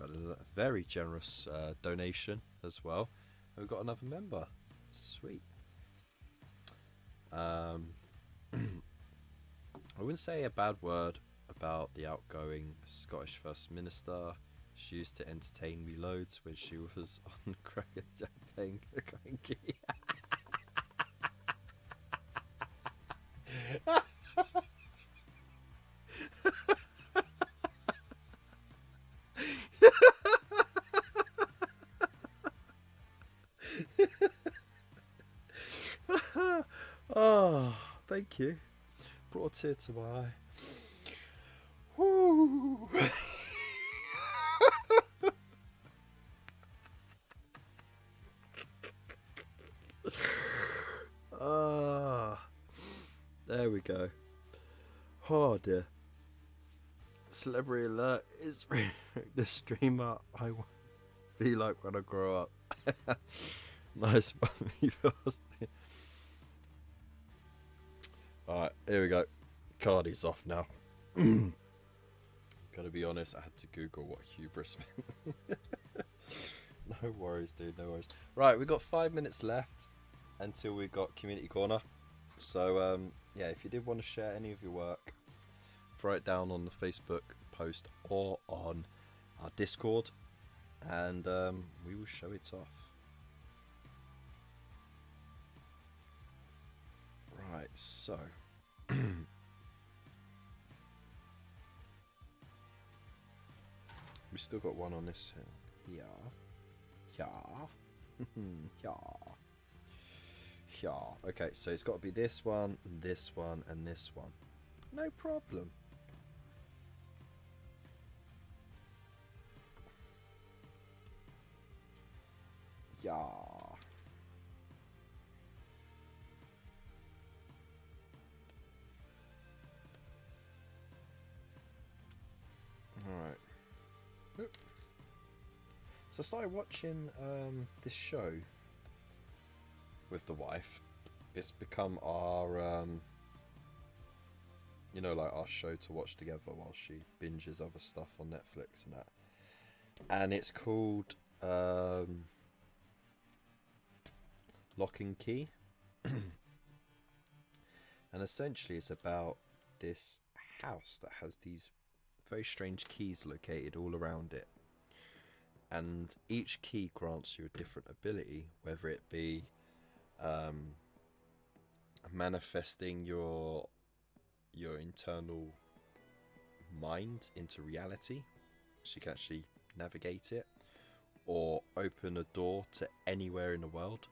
Speaker 1: We've had a very generous donation as well. And we've got another member. Sweet. I wouldn't say a bad word about the outgoing Scottish First Minister. She used to entertain me loads when she was on Cracker Jack playing Cranky. Oh, thank you. Brought a tear to my eye. Woo. There we go. Oh dear. Celebrity alert is the streamer I want to be like when I grow up. Nice one. Alright, here we go. Cardi's off now. Gotta be honest, I had to Google what hubris meant. No worries, dude, no worries. Right, we've got 5 minutes left until we've got Community Corner. So, yeah, if you did want to share any of your work, throw it down on the Facebook post or on our Discord, and we will show it off. Right, so... we still got one on this hill. Yeah. Okay, so it's got to be this one, and this one, and this one. No problem. Yeah. Alright. So I started watching this show with the wife. It's become our, you know, like our show to watch together while she binges other stuff on Netflix and that. And it's called Lock and Key. And essentially it's about this house that has these very strange keys located all around it. And each key grants you a different ability, whether it be manifesting your internal mind into reality, so you can actually navigate it, or open a door to anywhere in the world.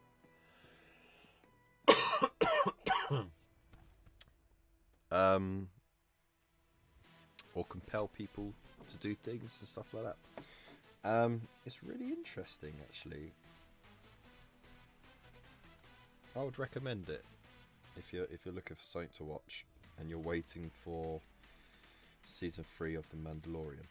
Speaker 1: Or compel people to do things and stuff like that. It's really interesting, actually. I would recommend it if you're looking for something to watch and you're waiting for season 3 of The Mandalorian.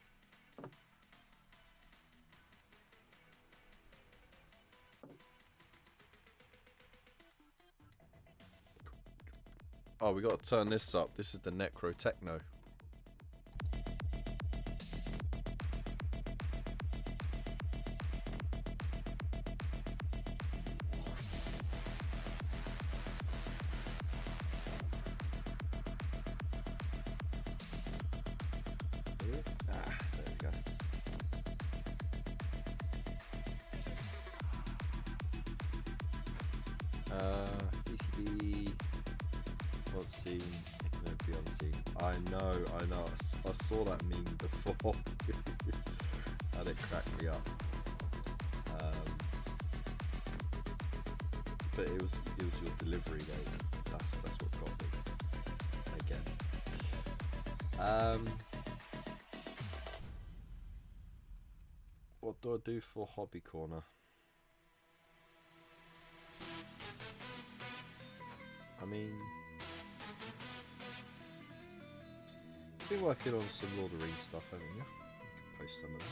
Speaker 1: Oh, we got to turn this up. This is the Necro Techno. PCB not seen, it can never be unseen. I know. I saw that meme before, and it cracked me up. But it was your delivery though. That's what got me again. What do I do for Hobby Corner? I mean, you've been working on some Lord of the Rings stuff, haven't you? You can post some of that.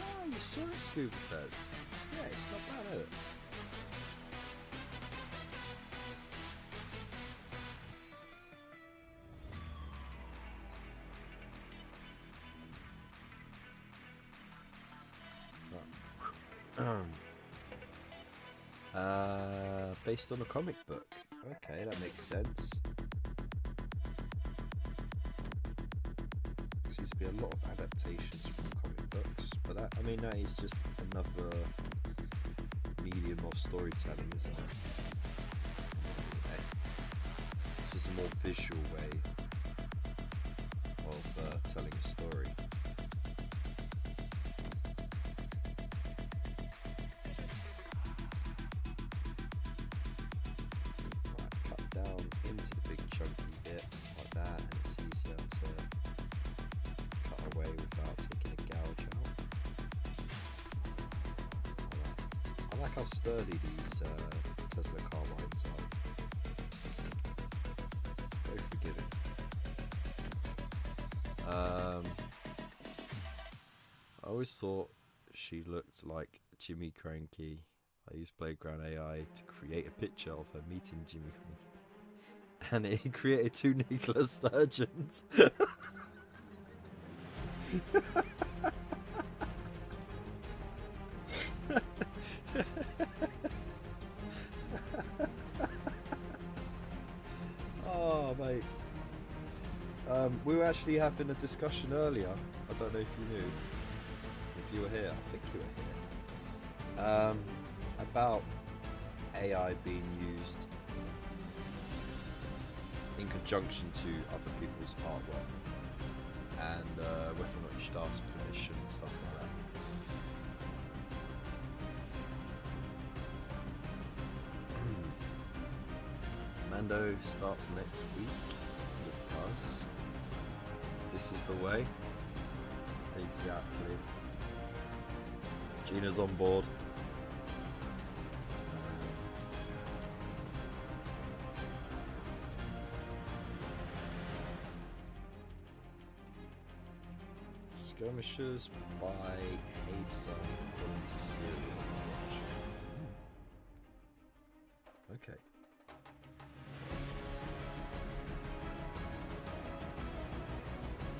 Speaker 1: Oh, you Sorry, Scuba Fez. Yeah, it's not bad, is it? Based on a comic book. Okay, that makes sense. There seems to be a lot of adaptations from comic books, but that, I mean, that is just another medium of storytelling, isn't it? Okay. It's just a more visual way of telling a story. Into the big chunky bit like that, and it's easier to cut away without taking a gouge out. I like how sturdy these Tesla carbines are. Very forgiving. I always thought she looked like Jimmy Cranky. I used Playground AI to create a picture of her meeting Jimmy Cranky. And it created 2 Nicola Sturgeons. Oh, mate. We were actually having a discussion earlier. I don't know if you knew. If you were here, I think you were here. About AI being used in conjunction to other people's artwork, and whether or not you should ask permission and stuff like that. Mando starts next week. It does. This is the way. Exactly. Gina's on board. Skirmishers by Asa going to Syria. Okay.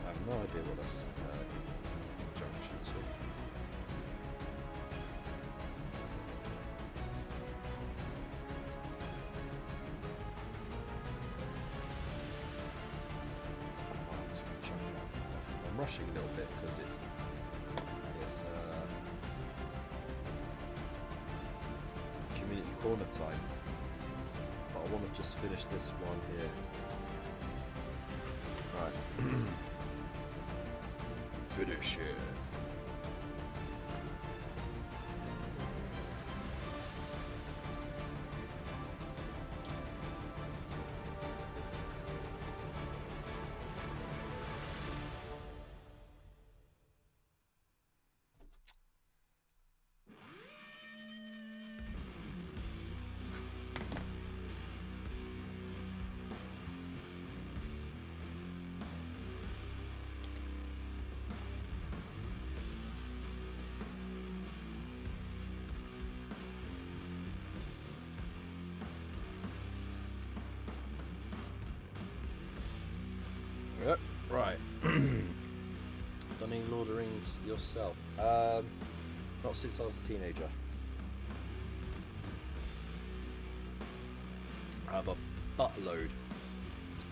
Speaker 1: I have no idea what that's junction to. I'm rushing a little bit because it's community corner time, but I want to just finish this one here. Right. Finish it. Yep, right. Done any Lord of the Rings yourself? Not since I was a teenager. I have a buttload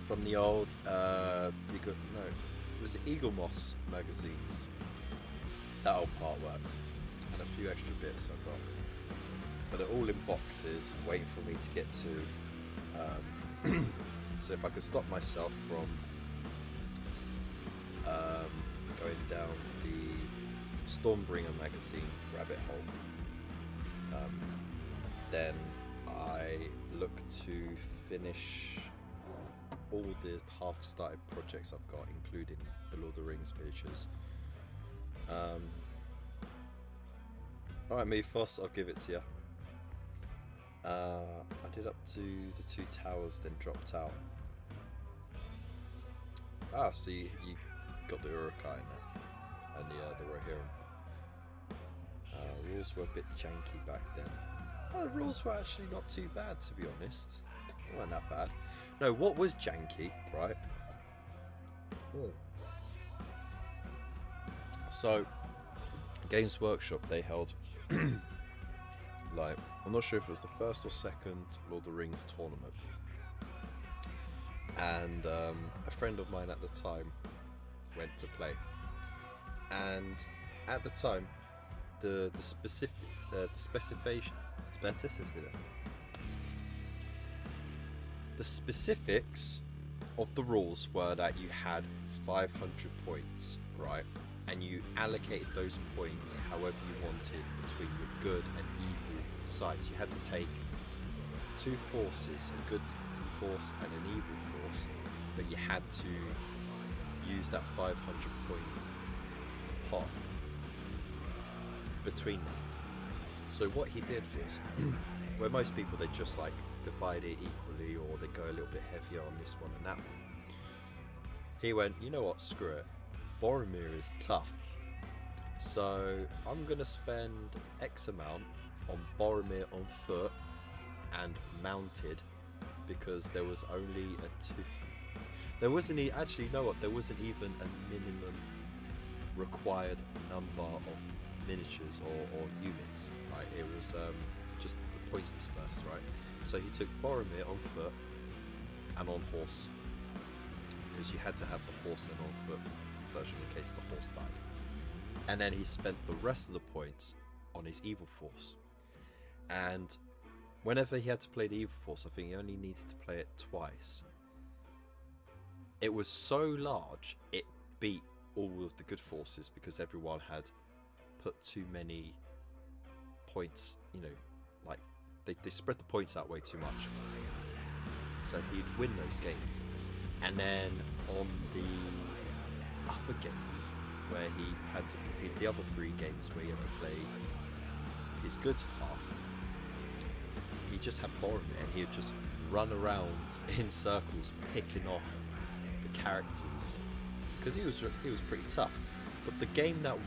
Speaker 1: from the old it was Eagle Moss magazines. That old part works, and a few extra bits I've got, but they're all in boxes waiting for me to get to. So if I could stop myself from going down the Stormbringer magazine rabbit hole, then I look to finish all the half-started projects I've got, including the Lord of the Rings miniatures. Alright, Mephos, I'll give it to you. I did up to the 2 towers, then dropped out. Ah, so you got the Uruk-hai in there, and the Rohirrim. rules were a bit janky back then. Well, the rules were actually not too bad, to be honest. They weren't that bad. No, what was janky, right? So, Games Workshop, they held, like, I'm not sure if it was the first or second Lord of the Rings tournament. And a friend of mine at the time went to play. And at the time, the specifics of the rules were that you had 500 points, right? And you allocated those points however you wanted between your good and evil sides. You had to take two forces, a good force and an evil force, but you had to use that 500 point pot between them. So what he did was, where most people, they just like divide it equally, or they go a little bit heavier on this one and that one, he went, you know what, screw it, Boromir is tough, so I'm gonna spend X amount on Boromir on foot and mounted, because there was only a two, there wasn't actually, you know what, there wasn't even a minimum required number of miniatures or units, right? It was just the points dispersed, right? So he took Boromir on foot and on horse, because you had to have the horse and on foot version in case the horse died. And then he spent the rest of the points on his evil force. And whenever he had to play the evil force, I think he only needed to play it twice. It was so large, it beat all of the good forces, because everyone had put too many points, you know, like they spread the points out way too much. So he'd win those games. And then on the other games, where he had to, the other three games where he had to play his good half, he just had Boromir, and he'd just run around in circles picking off the characters, because he was pretty tough. But the game that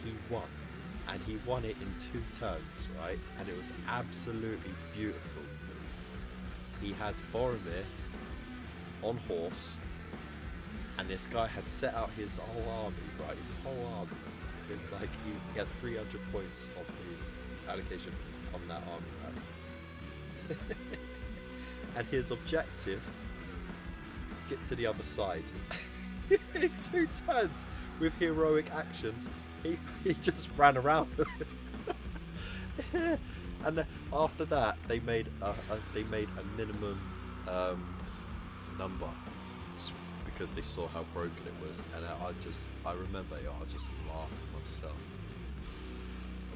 Speaker 1: he won, and he won it in 2 turns, right? And it was absolutely beautiful. He had Boromir on horse, and this guy had set out his whole army, right? His whole army. It's like he had 300 points of his allocation on that army, right? And his objective, get to the other side. In 2 turns, with heroic actions, he just ran around. And then after that, they made a minimum number, because they saw how broken it was. And I remember, I just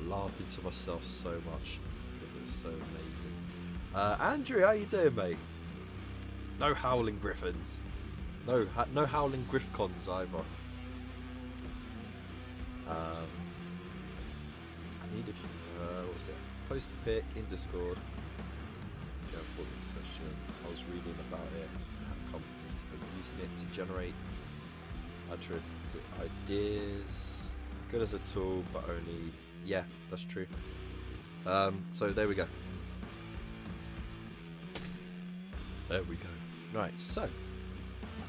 Speaker 1: laughing to myself so much. It was so amazing. Andrew, how you doing, mate? No howling griffins. No howling griffcons either. I need what's it? Post the pic in Discord. Yeah, for the discussion. I was reading about it. How companies are using it to generate ideas. Good as a tool, but only, yeah, that's true. So there we go. There we go. Right, so I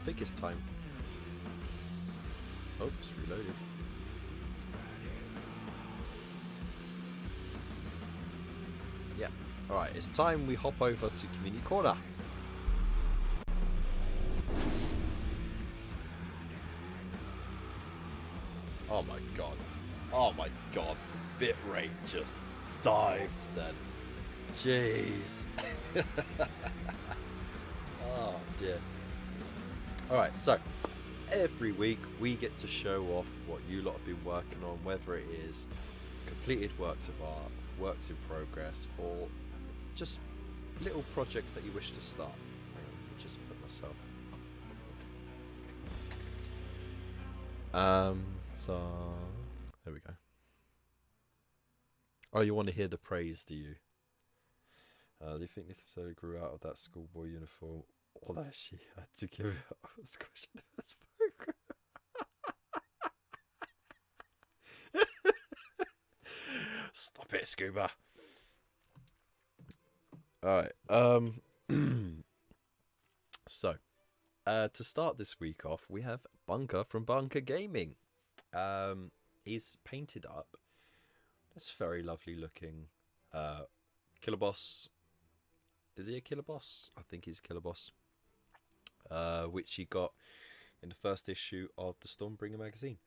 Speaker 1: think it's time. Oops, reloaded. Yeah. Alright, it's time we hop over to Community Corner. Oh my god. Oh my god. Bitrate just dived then. Jeez. Oh dear. Alright, so every week we get to show off what you lot have been working on, whether it is completed works of art, works in progress, or just little projects that you wish to start. Hang on, let me just put myself. So there we go. Oh, you want to hear the praise, do you? Do you think Nicola grew out of that schoolboy uniform, or that she had to give it up as question of spoke? Stop Stop it, Scuba. Alright, so, to start this week off, we have Bunker from Bunker Gaming. He's painted up this very lovely looking Killer Boss. Is he a Killer Boss? I think he's a Killer Boss. Which he got in the first issue of the Stormbringer magazine.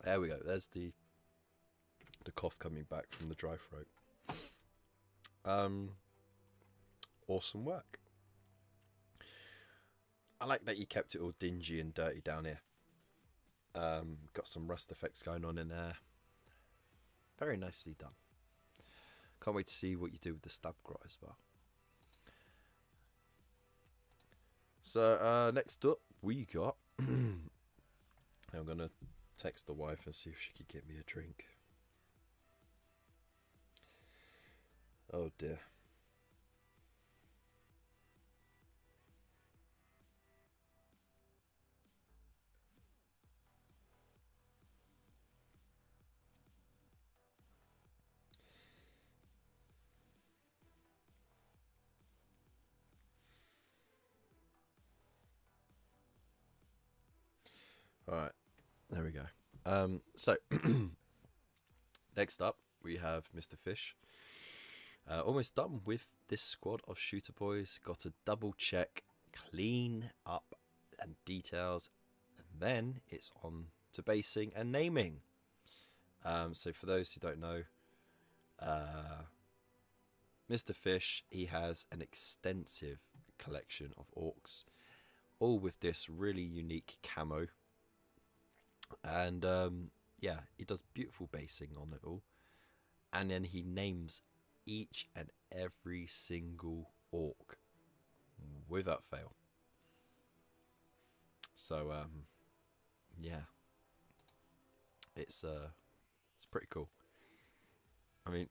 Speaker 1: There we go. There's the cough coming back from the dry throat. Awesome work. I like that you kept it all dingy and dirty down here. Got some rust effects going on in there. Very nicely done. Can't wait to see what you do with the stab grot as well. So next up we got I'm gonna text the wife and see if she could get me a drink. Oh dear. Alright, there we go. So next up we have Mr. Fish. Almost done with this squad of shooter boys. Got to double check, clean up and details, and then it's on to basing and naming. So for those who don't know, Mr. Fish, he has an extensive collection of orcs, all with this really unique camo. And yeah, he does beautiful basing on it all, and then he names each and every single orc without fail. So yeah, it's pretty cool. I mean,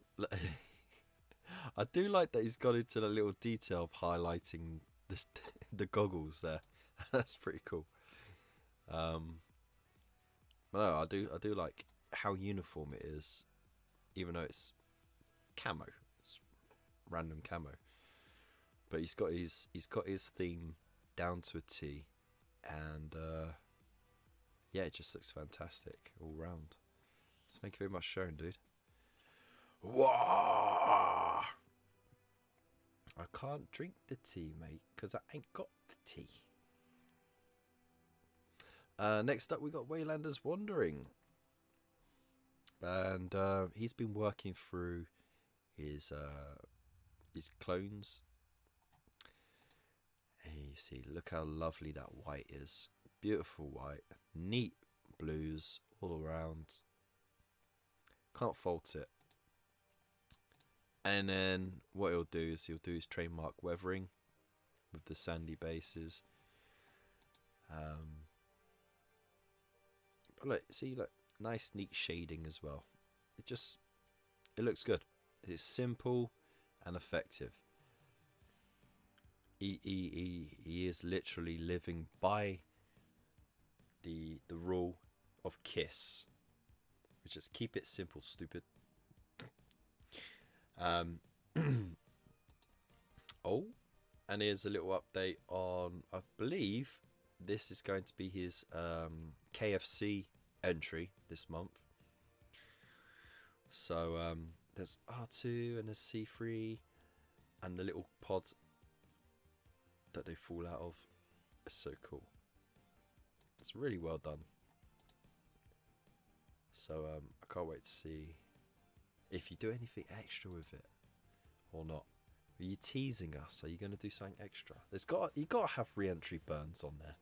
Speaker 1: I do like that he's got into the little detail of highlighting the goggles there. That's pretty cool. But no, I do like how uniform it is, even though it's camo, it's random camo. But he's got his theme down to a T, and yeah, it just looks fantastic all round. So thank you very much, Sharon, dude. Wah! I can't drink the tea, mate, because I ain't got the tea. Next up, we got Waylanders Wandering, and he's been working through his clones. And you see, look how lovely that white is. Beautiful white, neat blues all around. Can't fault it. And then what he'll do is he'll do his trademark weathering with the sandy bases. But look, see, look, nice neat shading as well. It looks good. It's simple and effective. He is literally living by the rule of KISS, which is keep it simple, stupid. Oh, and here's a little update on, I believe this is going to be his KFC entry this month. So there's R2 and there's C3 and the little pod that they fall out of. It's so cool. It's really well done. So I can't wait to see if you do anything extra with it or not. Are you teasing us? Are you going to do something extra? You got to have re-entry burns on there.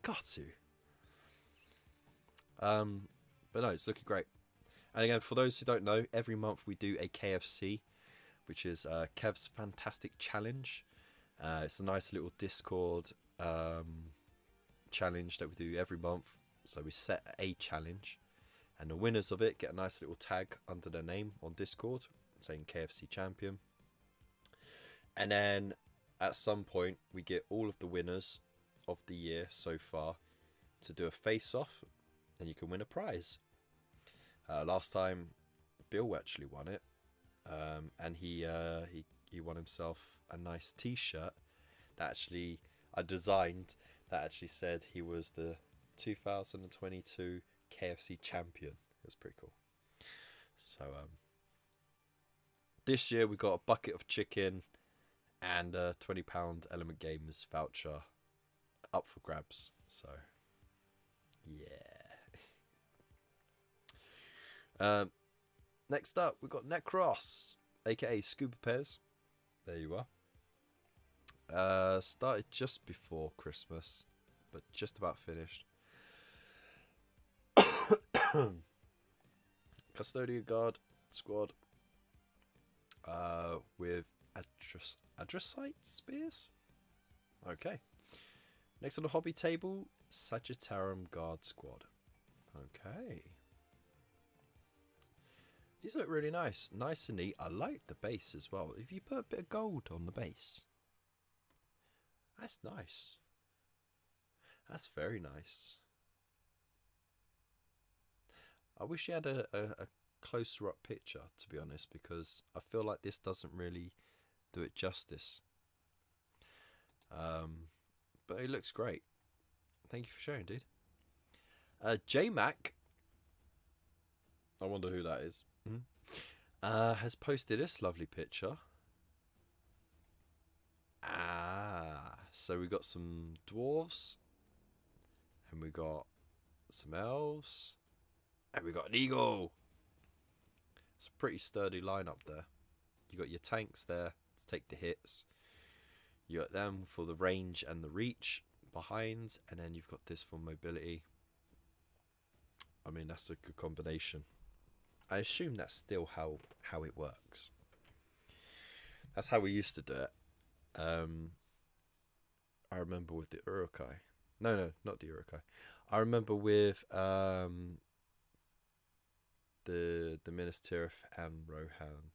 Speaker 1: Got to. But no, it's looking great. And again, for those who don't know, every month we do a KFC, which is Kev's Fantastic Challenge. It's a nice little Discord challenge that we do every month. So we set a challenge, and the winners of it get a nice little tag under their name on Discord saying KFC Champion. And then at some point we get all of the winners of the year so far to do a face-off, and you can win a prize. Last time, Bill actually won it, and he won himself a nice T-shirt that actually I designed that actually said he was the 2022 KFC champion. It was pretty cool. So this year we got a bucket of chicken and a £20 Element Games voucher up for grabs. So yeah. Next up we got Necros, aka Scuba Pairs. There you are. Started just before Christmas, but just about finished. Custodian Guard squad with Adrosite spears. Okay. Next on the hobby table, Sagittarium Guard squad. Okay. These look really nice. Nice and neat. I like the base as well. If you put a bit of gold on the base, that's nice. That's very nice. I wish you had a closer up picture, to be honest, because I feel like this doesn't really do it justice. But it looks great. Thank you for sharing, dude. J-Mac, I wonder who that is, has posted this lovely picture. So we got some dwarves, and we got some elves, and we got an eagle. It's a pretty sturdy lineup there. You got your tanks there to take the hits. You got them for the range and the reach behind, and then you've got this for mobility. I mean, that's a good combination. I assume that's still how it works. That's how we used to do it. I remember with the Urukai. No, not the Urukai. I remember with the Minas Tirith and Rohan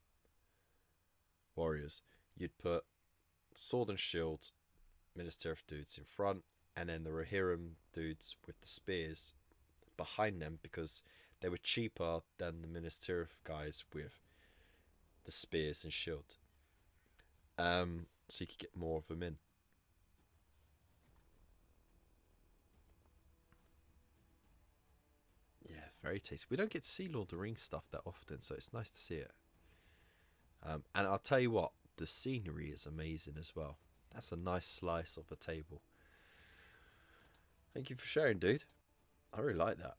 Speaker 1: warriors. You'd put sword and shield Minas Tirith dudes in front, and then the Rohirrim dudes with the spears behind them, because they were cheaper than the Minas Tirith guys with the spears and shield. So you could get more of them in. Yeah, very tasty. We don't get to see Lord of the Rings stuff that often, so it's nice to see it. And I'll tell you what, the scenery is amazing as well. That's a nice slice of a table. Thank you for sharing, dude. I really like that.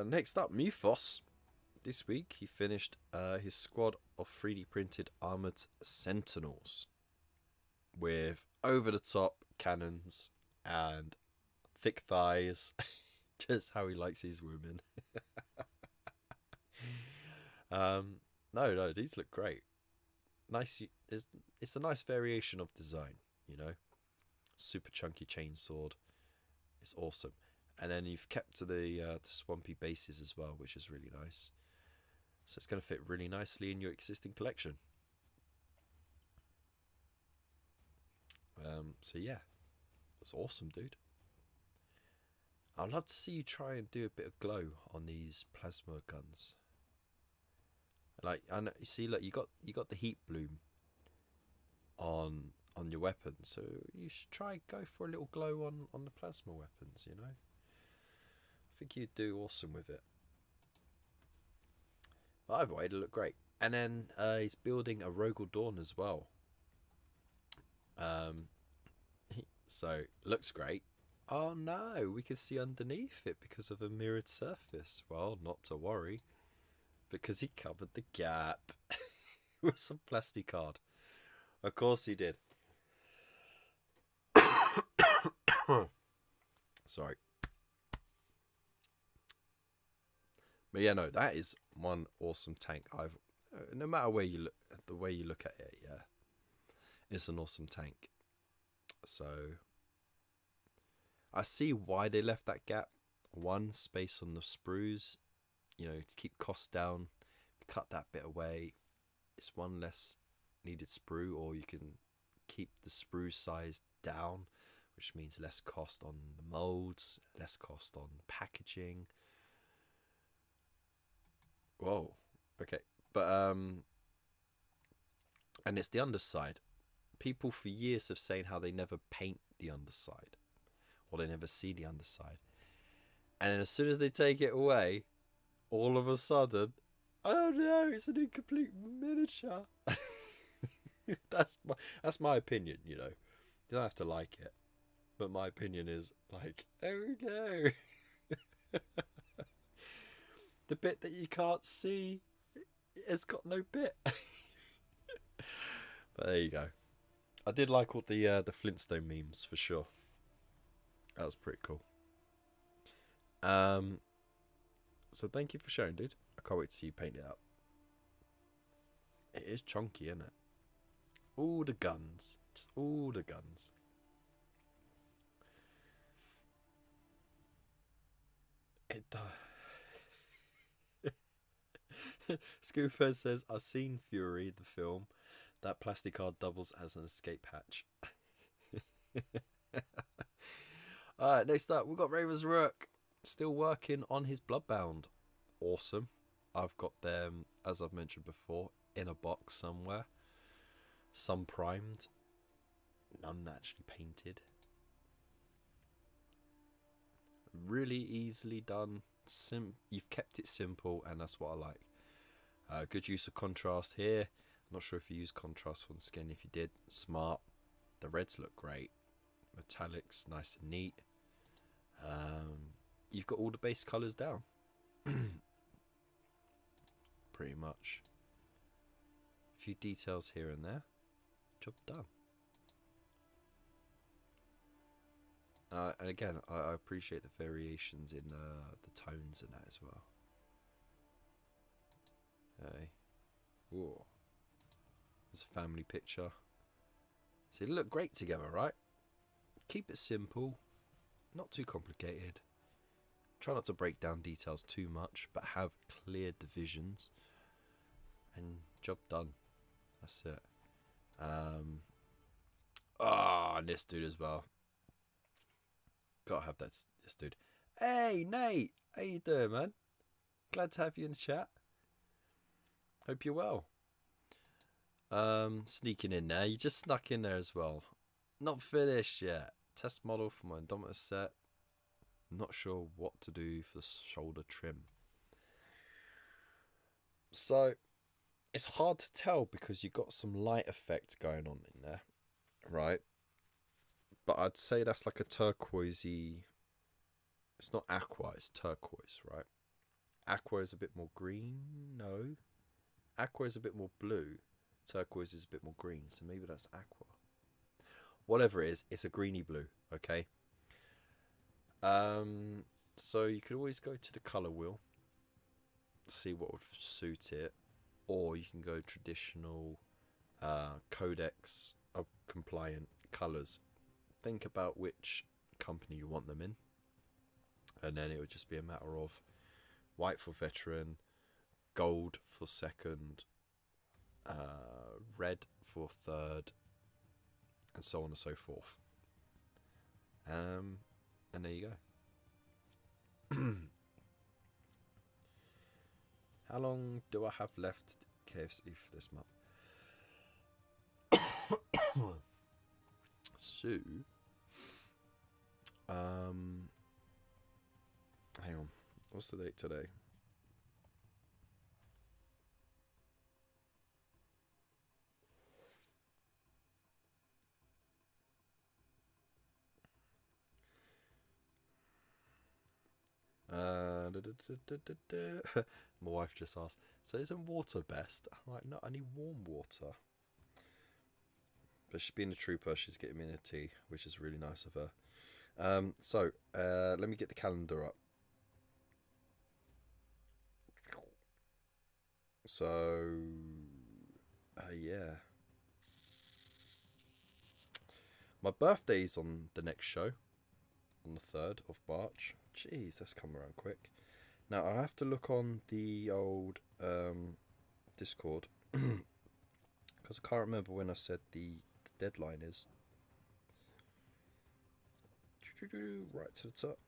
Speaker 1: Next up, Muthos. This week he finished his squad of 3D printed armored sentinels with over the top cannons and thick thighs. Just how he likes his women. No, these look great. Nice. It's a nice variation of design, you know. Super chunky chainsword. It's awesome. And then you've kept to the swampy bases as well, which is really nice. So it's going to fit really nicely in your existing collection. So yeah, that's awesome, dude. I'd love to see you try and do a bit of glow on these plasma guns. Like, I know, you see, look, you got the heat bloom on your weapon, so you should try go for a little glow on the plasma weapons. You know, I think you'd do awesome with it. But either way, it'll look great. And then he's building a Rogel Dawn as well. So looks great. Oh no, we can see underneath it because of a mirrored surface. Well, not to worry, because he covered the gap with some plastic card. Of course he did. Sorry. But yeah, no, that is one awesome tank. No matter where you look, the way you look at it, yeah, it's an awesome tank. So I see why they left that gap. One, space on the sprues, you know, to keep costs down. Cut that bit away. It's one less needed sprue, or you can keep the sprue size down, which means less cost on the molds, less cost on packaging, Whoa. Okay. But and it's the underside. People for years have saying how they never paint the underside, or they never see the underside. And then as soon as they take it away, all of a sudden, oh no, it's an incomplete miniature. That's my opinion, you know. You don't have to like it, but my opinion is like, oh no, the bit that you can't see, it's got no bit. But there you go. I did like all the Flintstone memes for sure. That was pretty cool. So thank you for sharing, dude. I can't wait to see you paint it up. It is chunky, isn't it? All the guns. Just all the guns. It does. Scooper says, I've seen Fury, the film. That plastic card doubles as an escape hatch. Alright, next up, we've got Raven's Rook. Still working on his Bloodbound. Awesome. I've got them, as I've mentioned before, in a box somewhere. Some primed. None actually painted. Really easily done. You've kept it simple, and that's what I like. Good use of contrast here. I'm not sure if you use contrast on the skin. If you did, smart. The reds look great. Metallics, nice and neat. You've got all the base colours down. Pretty much. A few details here and there. Job done. And again, I appreciate the variations in the tones and that as well. Okay. Whoa. There's a family picture. So they look great together, right? Keep it simple. Not too complicated. Try not to break down details too much, but have clear divisions. And job done. That's it. And this dude as well. Gotta have this dude. Hey, Nate! How you doing, man? Glad to have you in the chat. Hope you're well. Sneaking in there. You just snuck in there as well. Not finished yet. Test model for my Indomitus set. Not sure what to do for shoulder trim. So, it's hard to tell because you got some light effect going on in there, right? But I'd say that's like a turquoisey. It's not aqua, it's turquoise, right? Aqua is a bit more green. No. Aqua is a bit more blue. Turquoise is a bit more green. So maybe that's aqua. Whatever it is, it's a greeny blue, okay? So you could always go to the colour wheel. See what would suit it. Or you can go traditional codex of compliant colours. Think about which company you want them in, and then it would just be a matter of white for veteran, gold for second, red for third, and so on and so forth. And there you go. How long do I have left KFC for this month? So, hang on. What's the date today? My wife just asked, so isn't water best? I'm like, no, I need warm water. But she's being a trooper, she's getting me in a tea, which is really nice of her. So, let me get the calendar up. So, yeah. My birthday's on the next show, on the 3rd of March. Jeez, that's come around quick. Now, I have to look on the old Discord, because I can't remember when I said the deadline is. Right to the top.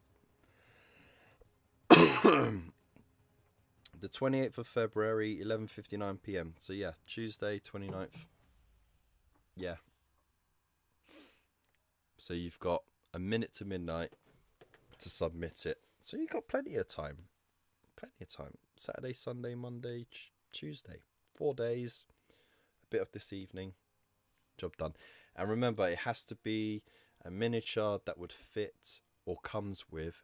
Speaker 1: The 28th of February, 11:59 p.m. So yeah, Tuesday, 29th. Yeah. So you've got a minute to midnight to submit it. So you've got plenty of time. Plenty of time. Saturday, Sunday, Monday, Tuesday. 4 days. A bit of this evening. Job done. And remember, it has to be a miniature that would fit or comes with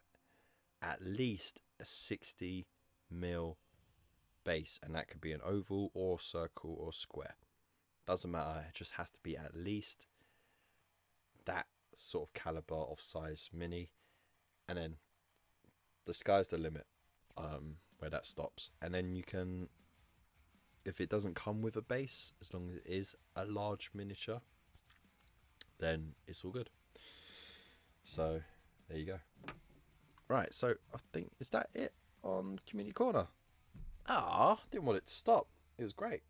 Speaker 1: at least a 60mm base, and that could be an oval or circle or square. Doesn't matter, it just has to be at least that sort of caliber of size mini, and then the sky's the limit where that stops. And then you can, if it doesn't come with a base, as long as it is a large miniature, then it's all good. So there you go. Right, so I think, is that it on Community Corner? Didn't want it to stop. It was great.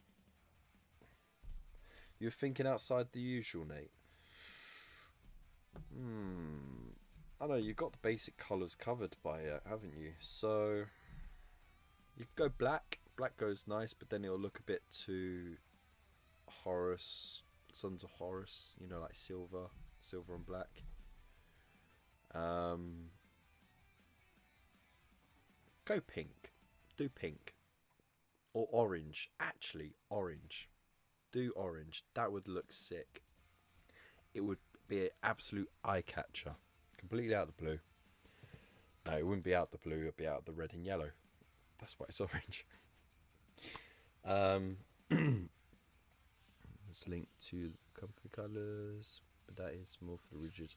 Speaker 1: You're thinking outside the usual, Nate. I know you've got the basic colours covered by it, haven't you? So you go black. Black goes nice, but then it'll look a bit too Horus, Sons of Horus. You know, like silver and black. Go pink. Do pink. Or orange. Actually, orange. Do orange. That would look sick. It would be an absolute eye catcher. Completely out of the blue. No, it wouldn't be out the blue. It would be out the red and yellow. That's why it's orange. It's linked to the company colours, but that is more for the rigid.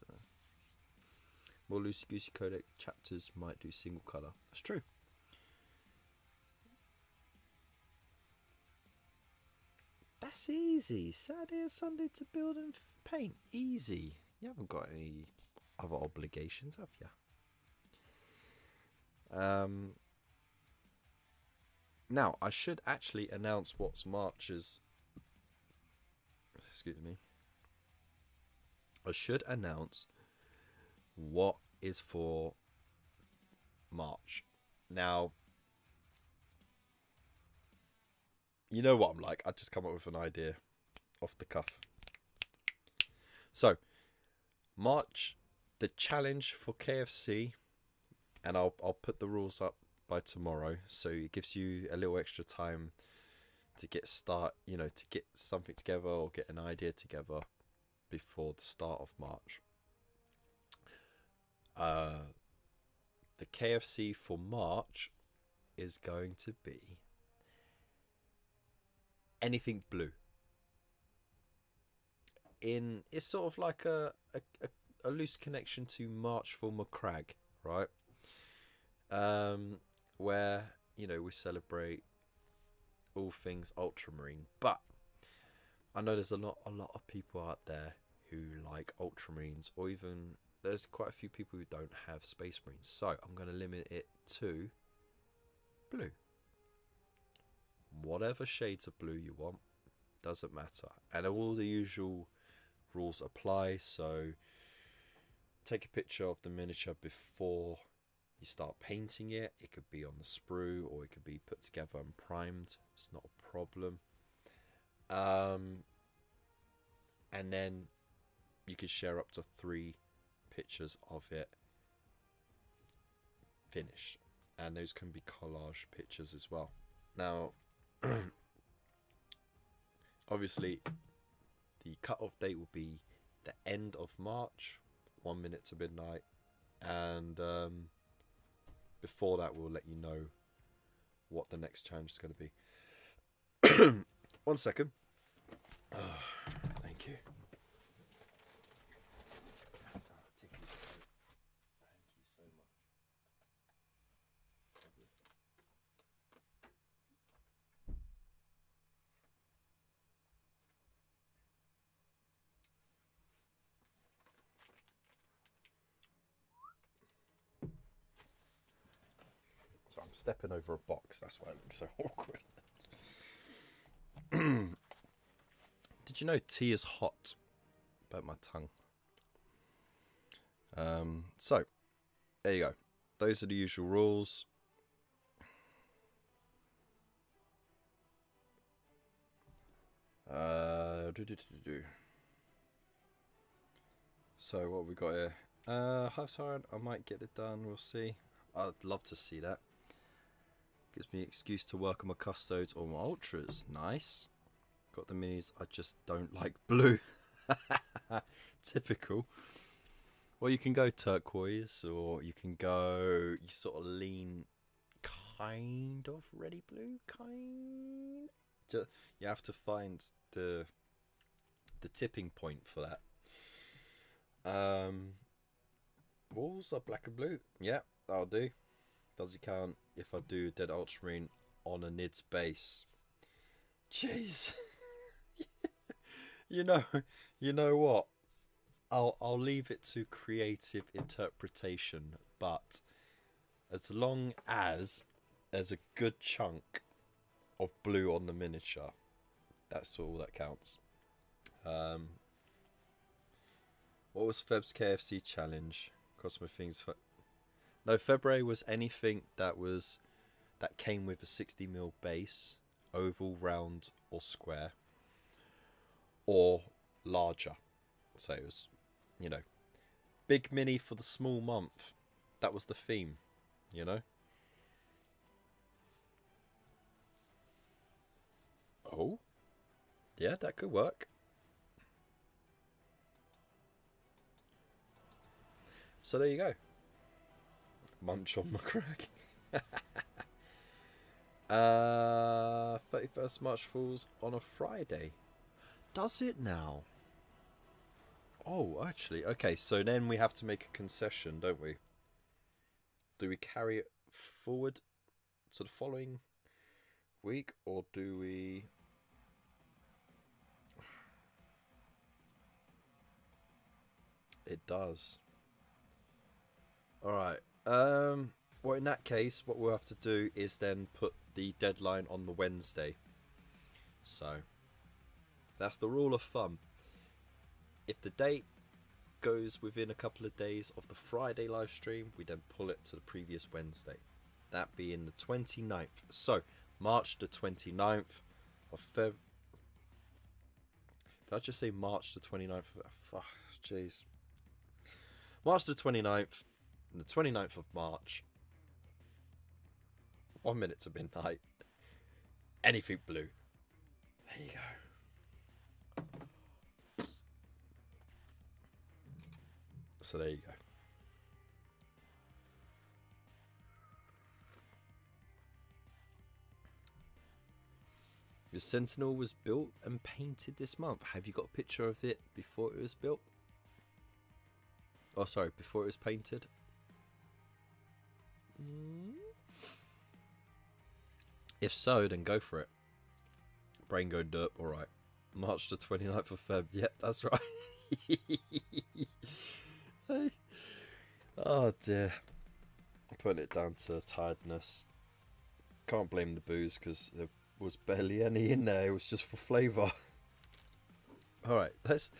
Speaker 1: More loosey-goosey codec chapters might do single colour. That's true. That's easy. Saturday and Sunday to build and paint. Easy. You haven't got any other obligations, have you? Now, I should actually announce what's March's... Excuse me. I should announce what is for March. Now, you know what I'm like. I just come up with an idea off the cuff. So, March, the challenge for KFC, and I'll put the rules up by tomorrow, so it gives you a little extra time to get to get something together or get an idea together before the start of March. The KFC for March is going to be anything blue. It's sort of like a loose connection to March for McCrag, right? Where we celebrate all things ultramarine, but I know there's a lot of people out there who like ultramarines, or even there's quite a few people who don't have space marines. So I'm going to limit it to blue. Whatever shades of blue you want, doesn't matter, and all the usual rules apply. So take a picture of the miniature before you start painting it. It could be on the sprue, or it could be put together and primed. It's not a problem. And then you could share up to 3 pictures of it finished, and those can be collage pictures as well. Now, obviously, the cut-off date will be the end of March, 1 minute to midnight, and before that, we'll let you know what the next challenge is going to be. 1 second. Thank you. So I'm stepping over a box, that's why it looks so awkward. Did you know tea is hot? Burnt my tongue. So, there you go. Those are the usual rules. So what we got here? Half Tyrant, I might get it done, we'll see. I'd love to see that. Gives me an excuse to work on my custodes or my ultras. Nice. Got the minis, I just don't like blue. Typical. Well, you can go turquoise, or you can go, you sort of lean kind of ready blue, kind. You have to find the tipping point for that. Walls are black and blue. Yeah, that'll do. Does it count if I do Dead Ultramarine on a NIDS base? Jeez. you know what? I'll leave it to creative interpretation, but as long as there's a good chunk of blue on the miniature, that's all that counts. What was Feb's KFC challenge? Cross my things. No, February was anything that came with a 60mm base, oval, round, or square, or larger. So it was, big mini for the small month. That was the theme, Oh, yeah, that could work. So there you go. Munch on my crack. 31st March falls on a Friday. Does it now? Oh, actually, okay, so then we have to make a concession, don't we? Do we carry it forward to the following week, or do we... It does. Alright, well, in that case, what we'll have to do is then put the deadline on the Wednesday. So, that's the rule of thumb. If the date goes within a couple of days of the Friday live stream, we then pull it to the previous Wednesday. That being the 29th. So, March the 29th of Feb... Did I just say March the 29th? Fuck, jeez. March the 29th. The 29th of March. 1 minute to midnight. Anything blue. There you go. So there you go. Your Sentinel was built and painted this month. Have you got a picture of it before it was built? Oh, sorry, before it was painted? If so, then go for it. Brain go derp, alright. March the 29th of Feb. Yep, that's right. Hey. Oh dear. I'm putting it down to tiredness. Can't blame the booze because there was barely any in there. It was just for flavour. Alright, that's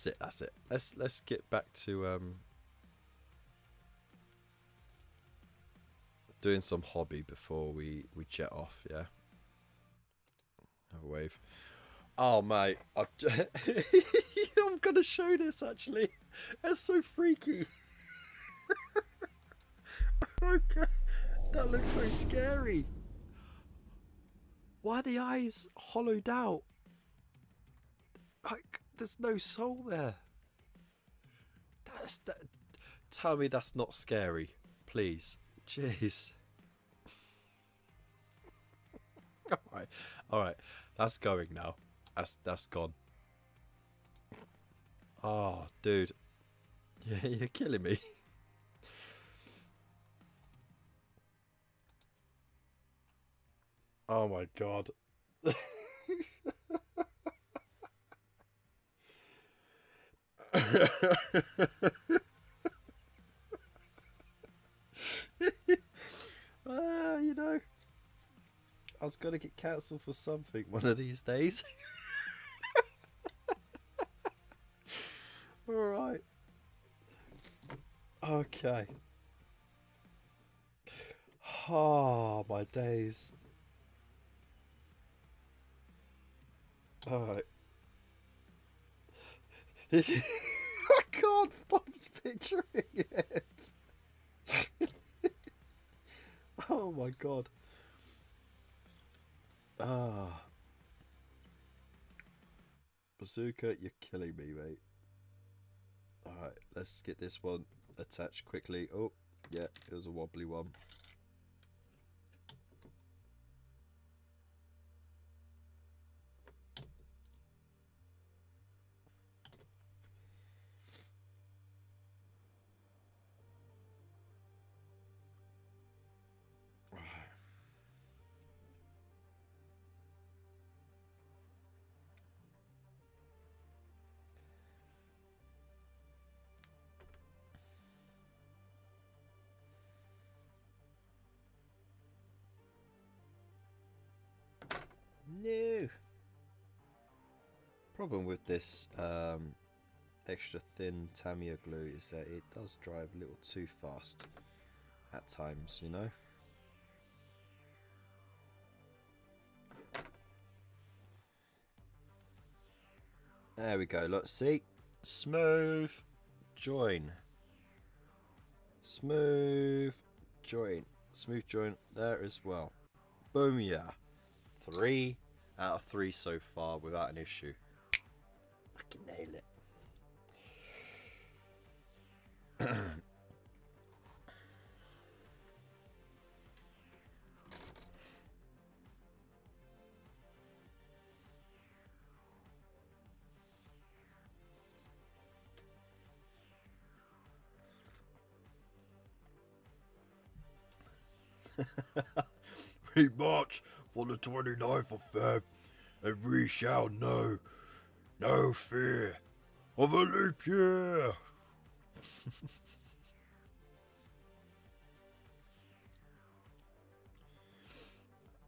Speaker 1: it. Let's get back to doing some hobby before we jet off, yeah. Have a wave. Oh mate, I'm gonna show this actually. That's so freaky. Okay, that looks so scary. Why are the eyes hollowed out? Like, there's no soul there. Tell me that's not scary, please. Jeez. All right. That's going now. That's gone. Oh, dude. Yeah, you're killing me. Oh my god. I was gonna get cancelled for something one of these days. Alright. Okay. Oh, my days. Alright. I can't stop picturing it. Oh my god. Ah. Bazooka, you're killing me, mate. Alright, let's get this one attached quickly. Oh, yeah, it was a wobbly one. No. Problem with this extra thin Tamiya glue is that it does dry a little too fast at times, you know. There we go. Let's see. Smooth join. Smooth join. Smooth join there as well. Boom, yeah. 3 out of 3 so far without an issue. Fucking nail it. We march for the 29th of Feb, and we shall know no fear of a leap year.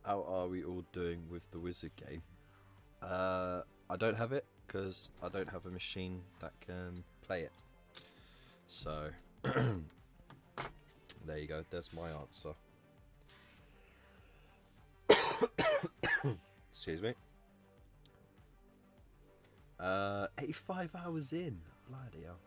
Speaker 1: How are we all doing with the wizard game? I don't have it because I don't have a machine that can play it. So there you go. There's my answer. Excuse me. 85 hours in. Bloody hell.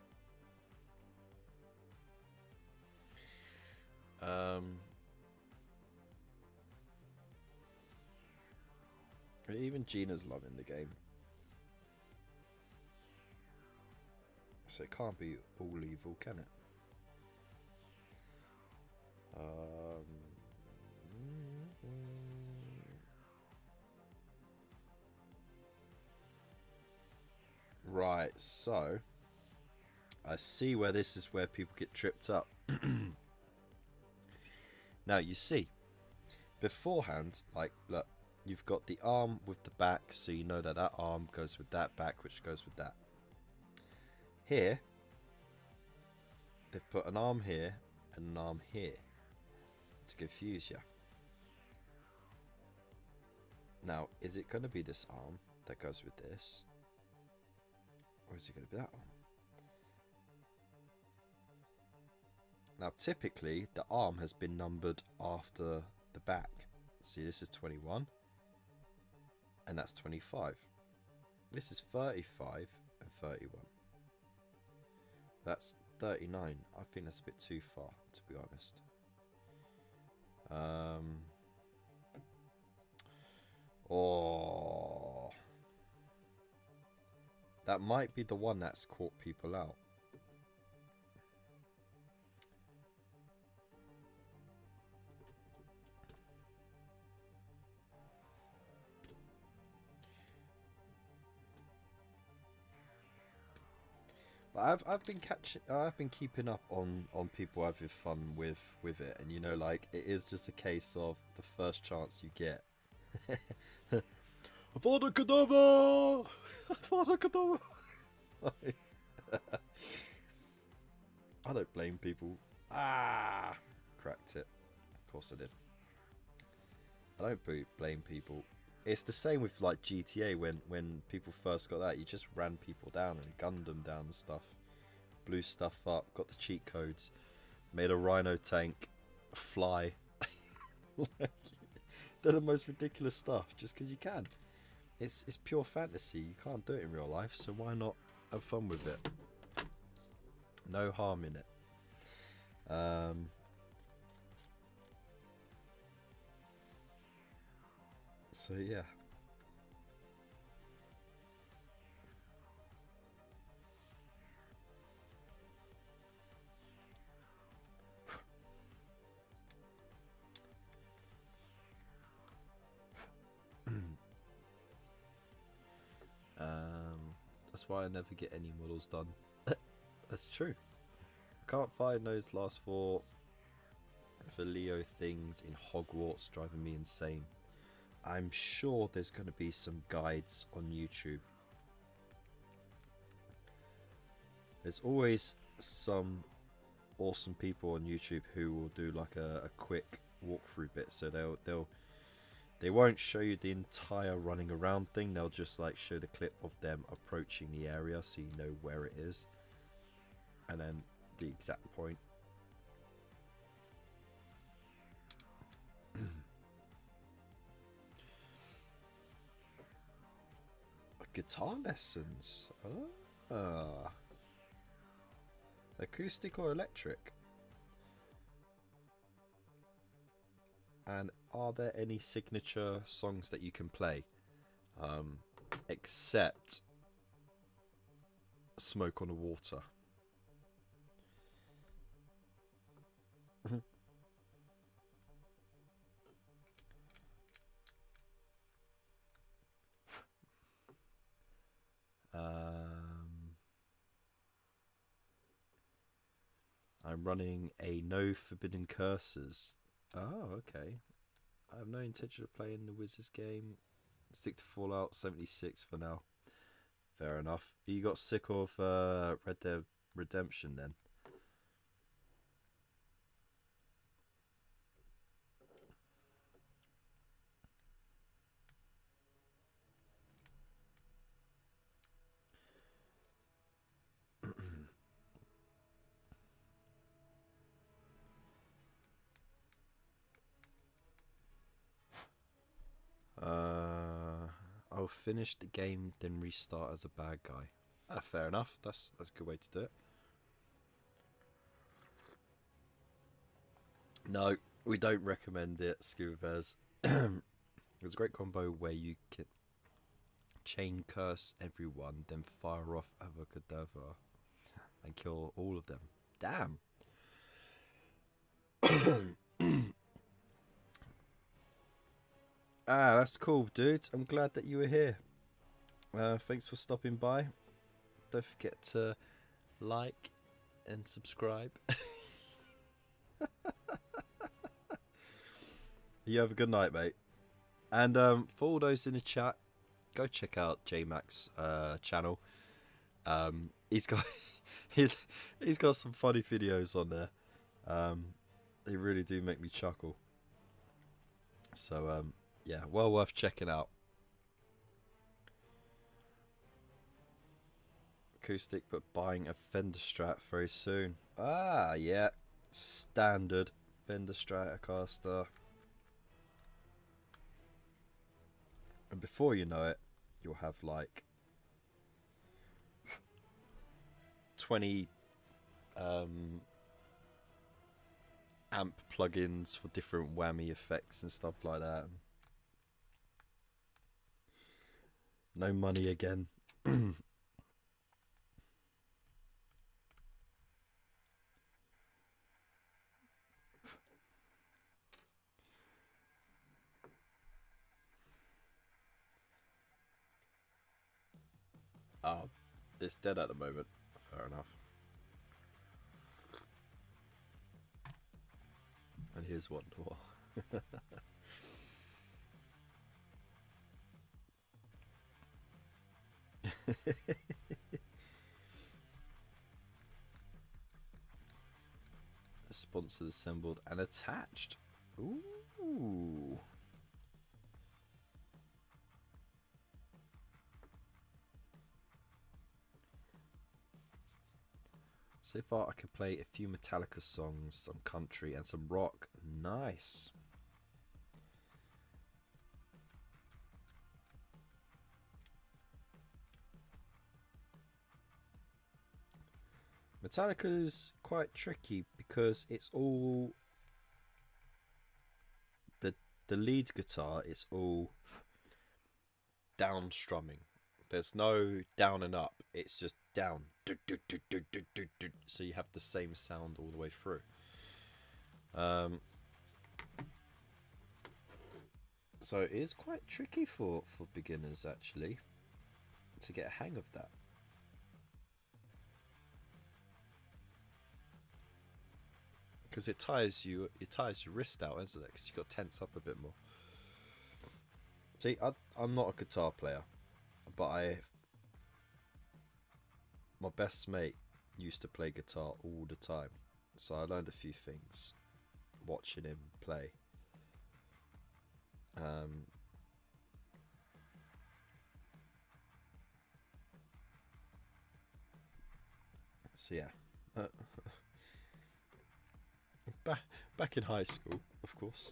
Speaker 1: Even Gina's loving the game. So it can't be all evil, can it? Right, so I see where this is where people get tripped up. Now you see, beforehand, like, look, you've got the arm with the back, so you know that that arm goes with that back, which goes with that. Here, they've put an arm here and an arm here to confuse you. Now, is it going to be this arm that goes with this? Or is it going to be that arm? Now, typically, the arm has been numbered after the back. See, this is 21. And that's 25. This is 35 and 31. That's 39. I think that's a bit too far, to be honest. Oh, that might be the one that's caught people out. But I've been keeping up on people having fun with it, and you know, like, it is just a case of the first chance you get. I found a cadaver! I found a cadaver! I don't blame people. Ah, cracked it. Of course I did. I don't blame people. It's the same with like GTA when people first got that. You just ran people down and gunned them down and stuff. Blew stuff up, got the cheat codes, made a rhino tank fly. Like, they're the most ridiculous stuff just because you can. It's pure fantasy. You can't do it in real life, so why not have fun with it? No harm in it. So yeah. That's why I never get any models done. That's true. I can't find those last 4 for Leo things in Hogwarts, driving me insane. I'm sure there's going to be some guides on YouTube. There's always some awesome people on YouTube who will do like a quick walkthrough bit, so they won't show you the entire running around thing. They'll just like show the clip of them approaching the area so you know where it is, and then the exact point. Guitar lessons. Acoustic or electric? And are there any signature songs that you can play? Except Smoke on the Water. I'm running a no forbidden curses. Oh, okay. I have no intention of playing the Wizards game. Stick to Fallout 76 for now. Fair enough. You got sick of Red Dead Redemption then? I'll finish the game, then restart as a bad guy. Fair enough. That's a good way to do it. No, we don't recommend it, Scuba Bears. There's a great combo where you can chain curse everyone, then fire off Avocadabra and kill all of them. Damn. That's cool, dude. I'm glad that you were here. Thanks for stopping by. Don't forget to like and subscribe. You have a good night, mate. And for all those in the chat, go check out JMac's channel. He's got he's got some funny videos on there. They really do make me chuckle. So yeah, well worth checking out. Acoustic, but buying a Fender Strat very soon. Yeah, standard Fender Stratocaster. And before you know it, you'll have like 20 amp plugins for different whammy effects and stuff like that. No money again. Oh, it's dead at the moment. Fair enough. And here's Wonderwall. Sponsors assembled and attached. Ooh. So far I can play a few Metallica songs, some country and some rock. Nice. Metallica's quite tricky because it's all the lead guitar. It's all down strumming. There's no down and up. It's just down. So you have the same sound all the way through. So it is quite tricky for beginners actually to get a hang of that. Because it tires your wrist out, isn't it? Because you've got to tense up a bit more. See, I'm not a guitar player, but my best mate used to play guitar all the time, so I learned a few things watching him play. So yeah, back in high school, of course.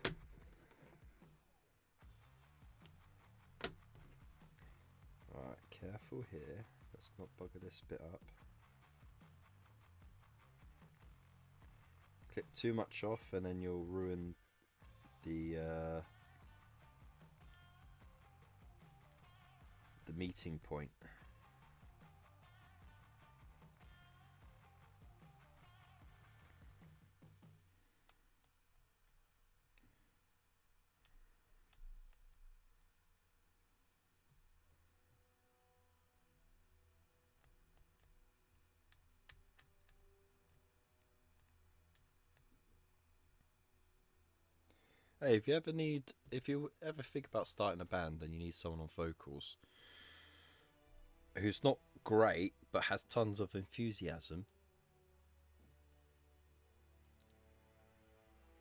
Speaker 1: Alright, careful here. Let's not bugger this bit up. Clip too much off and then you'll ruin the meeting point. Hey, if you ever think about starting a band and you need someone on vocals who's not great but has tons of enthusiasm,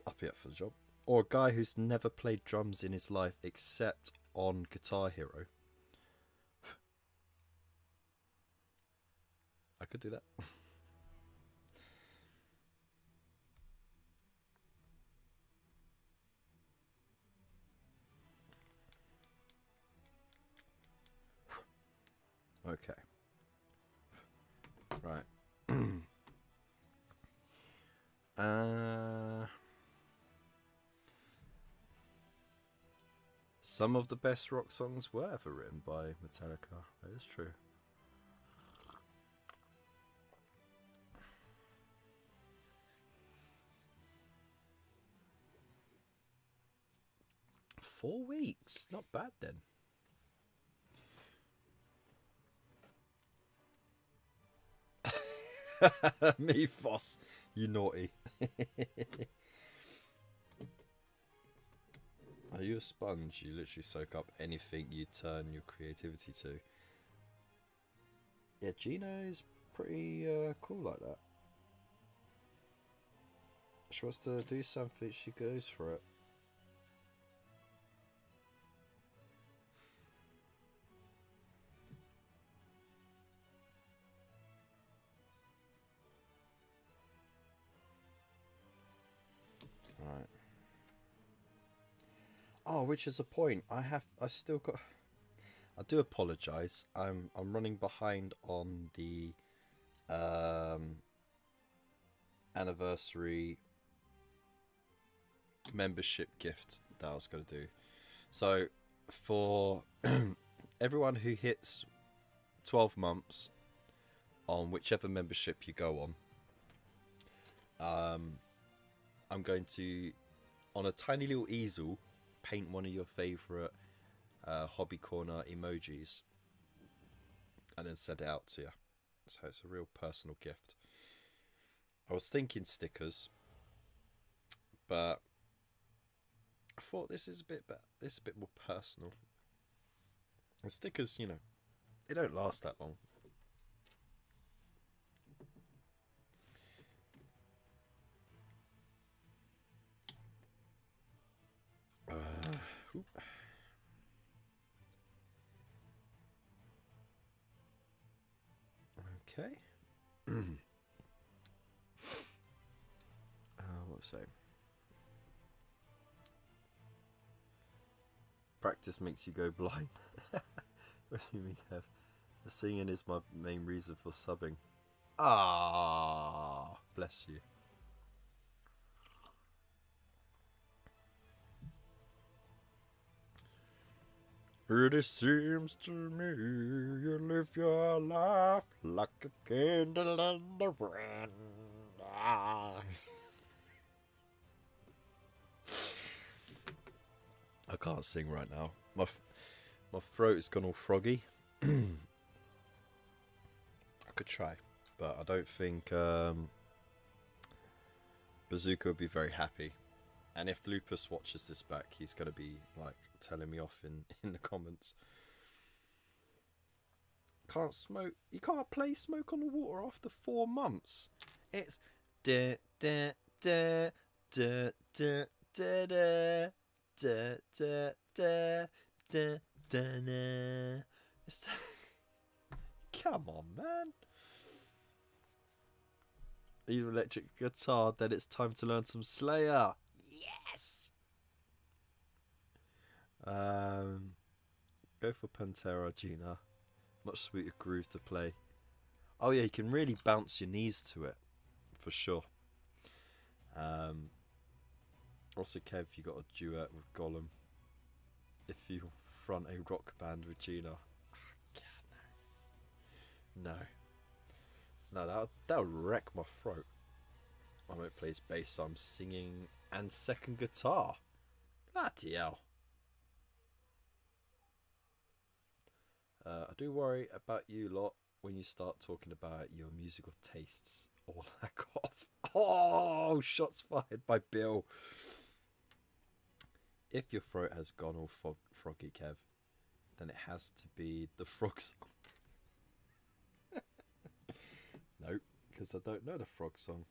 Speaker 1: I'll be up for the job. Or a guy who's never played drums in his life except on Guitar Hero. I could do that. Okay. Right. Some of the best rock songs were ever written by Metallica. That is true. Four weeks, not bad then. Me, Foss, you naughty. Are you a sponge? You literally soak up anything you turn your creativity to. Yeah, Gina is pretty cool like that. She wants to do something, she goes for it. Right. Oh, which is a point. I still got. I do apologise. I'm running behind on the anniversary membership gift that I was going to do. So for everyone who hits 12 months on whichever membership you go on, I'm going to, on a tiny little easel, paint one of your favourite hobby corner emojis and then send it out to you. So it's a real personal gift. I was thinking stickers, but I thought this is a bit more personal. And stickers, you know, they don't last that long. Okay. What was I saying? Practice makes you go blind. What do you mean, Kev? The singing is my main reason for subbing. Ah, bless you. It seems to me you live your life like a candle in the wind. Ah. I can't sing right now. My throat has gone all froggy. I could try, but I don't think Bazooka would be very happy. And if Lupus watches this back, he's going to be like telling me off in the comments. Can't smoke. You can't play Smoke on the Water after 4 months. It's da da da da da da da da da da da da da. Come on, man. Even electric guitar, then it's time to learn some Slayer. Yes. Go for Pantera, Gina. Much sweeter groove to play. Oh yeah, you can really bounce your knees to it, for sure. Also, Kev, you got a duet with Gollum. If you front a rock band with Gina. God, no, that'll wreck my throat. I won't play his bass, so I'm singing and second guitar. Bloody hell. I do worry about you lot when you start talking about your musical tastes or lack of. Oh, shots fired by Bill. If your throat has gone all froggy, Kev, then it has to be the frog song. Nope, because I don't know the frog song.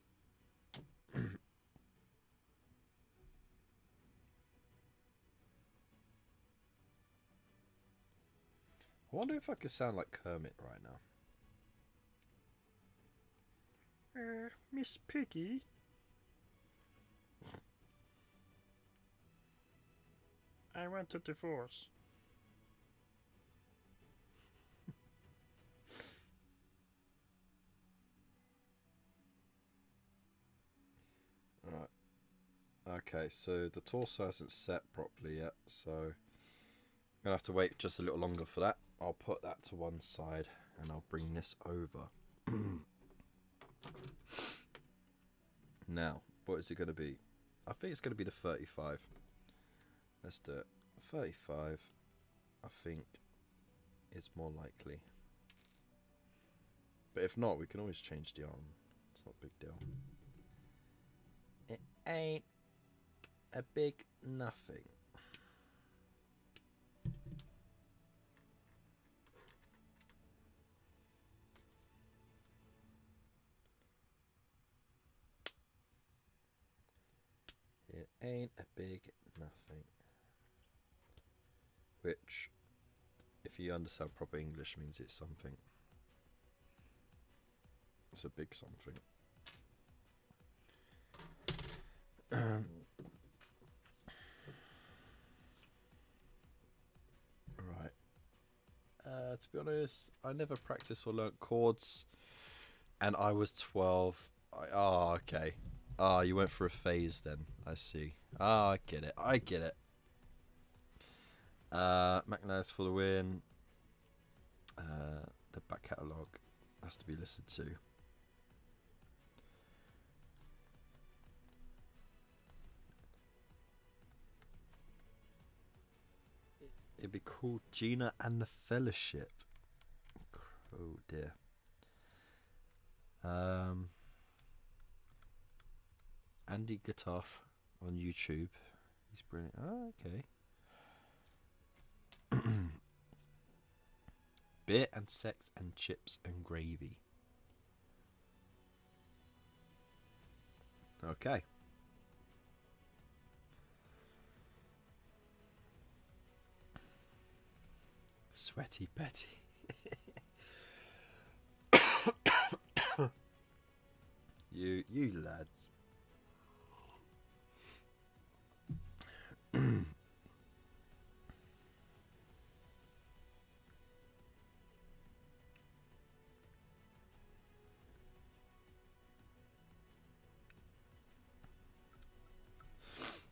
Speaker 1: I wonder if I could sound like Kermit right now. Miss Piggy? I want a divorce. Right. Okay, so the torso hasn't set properly yet, so I'm gonna have to wait just a little longer for that. I'll put that to one side and I'll bring this over. Now, what is it going to be? I think it's going to be the 35. Let's do it. 35, I think, is more likely. But if not, we can always change the arm. It's not a big deal. It ain't a big nothing. It ain't a big nothing. Which, if you understand proper English, means it's something. It's a big something. Right. To be honest, I never practiced or learnt chords, and I was 12. Oh, okay. Ah, you went for a phase then. I see. Ah, I get it. I get it. McNair's for the win. The back catalogue has to be listened to. It'd be called Gina and the Fellowship. Oh dear. Andy Gutoff on YouTube. He's brilliant. Oh, okay. Beer and sex and chips and gravy. Okay. Sweaty Betty. you lads.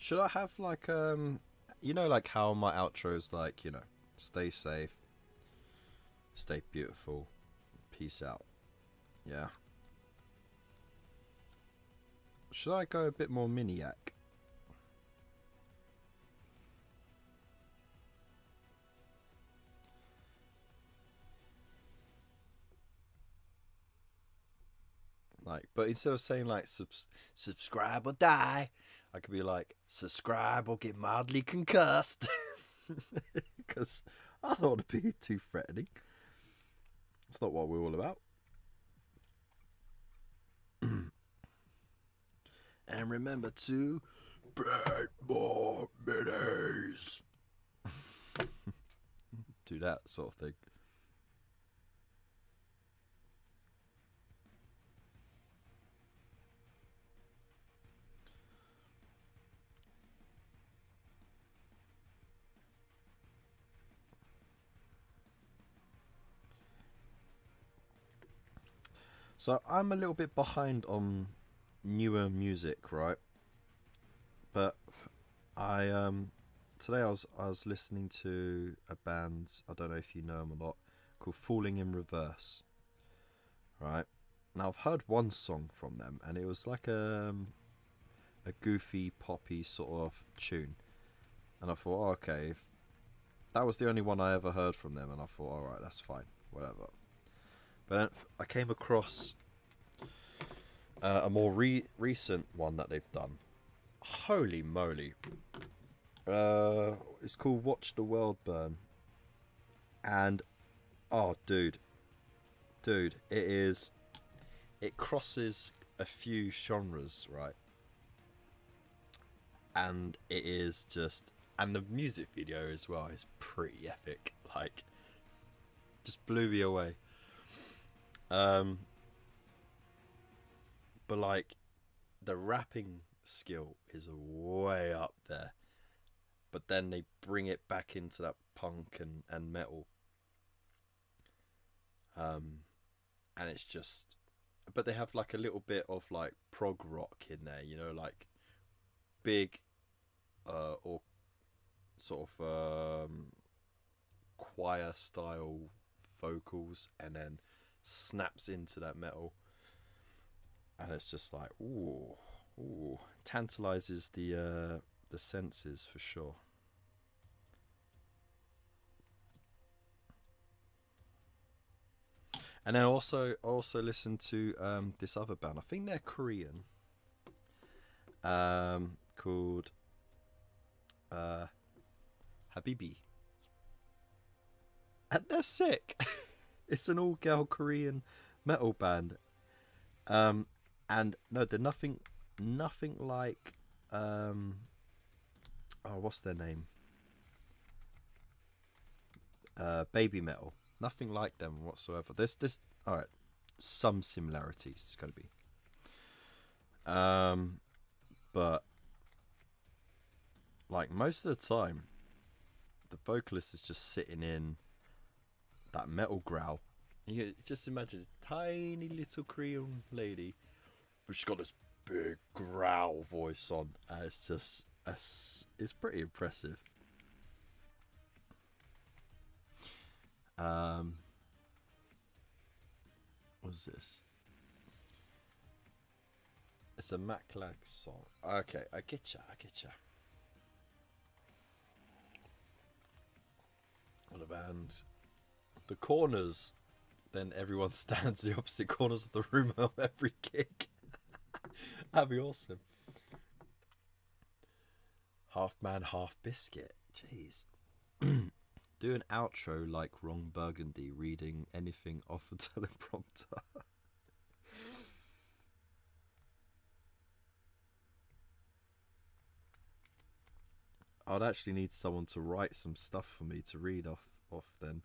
Speaker 1: Should I have like you know, like how my outros like, you know, stay safe, stay beautiful, peace out. Yeah. Should I go a bit more miniac? Like, but instead of saying like subscribe or die, I could be like subscribe or get mildly concussed. Because I don't want to be too threatening. It's not what we're all about. And remember to break more minis. Do that sort of thing. So I'm a little bit behind on newer music, right? But I today I was listening to a band, I don't know if you know them a lot, called Falling in Reverse. Right? Now I've heard one song from them and it was like a goofy poppy sort of tune. And I thought, oh, okay, if that was the only one I ever heard from them, and I thought, alright, that's fine, whatever. But then I came across a more recent one that they've done. Holy moly. It's called Watch the World Burn. And, oh, dude, it crosses a few genres, right? And it is just, and the music video as well is pretty epic. Like, just blew me away. But like, the rapping skill is way up there. But then they bring it back into that punk and metal. And it's just, but they have like a little bit of like prog rock in there, you know, like big or sort of choir style vocals, and then snaps into that metal, and it's just like ooh, tantalizes the senses for sure. And then also listen to this other band. I think they're Korean. Called Habibi. And they're sick. It's an all-girl Korean metal band. And no, they're nothing like oh, what's their name? Baby Metal. Nothing like them whatsoever. There's all right, some similarities. It's got to be. But like most of the time, the vocalist is just sitting in that metal growl. You just imagine a tiny little Korean lady, but she's got this big growl voice on. It's just it's pretty impressive. What's this? It's a Maclag song. Okay, I get ya. What a band. The Corners. Then everyone stands the opposite corners of the room on every gig. That'd be awesome. Half man, half biscuit. Jeez. Do an outro like Ron Burgundy reading anything off a teleprompter. I'd actually need someone to write some stuff for me to read off then.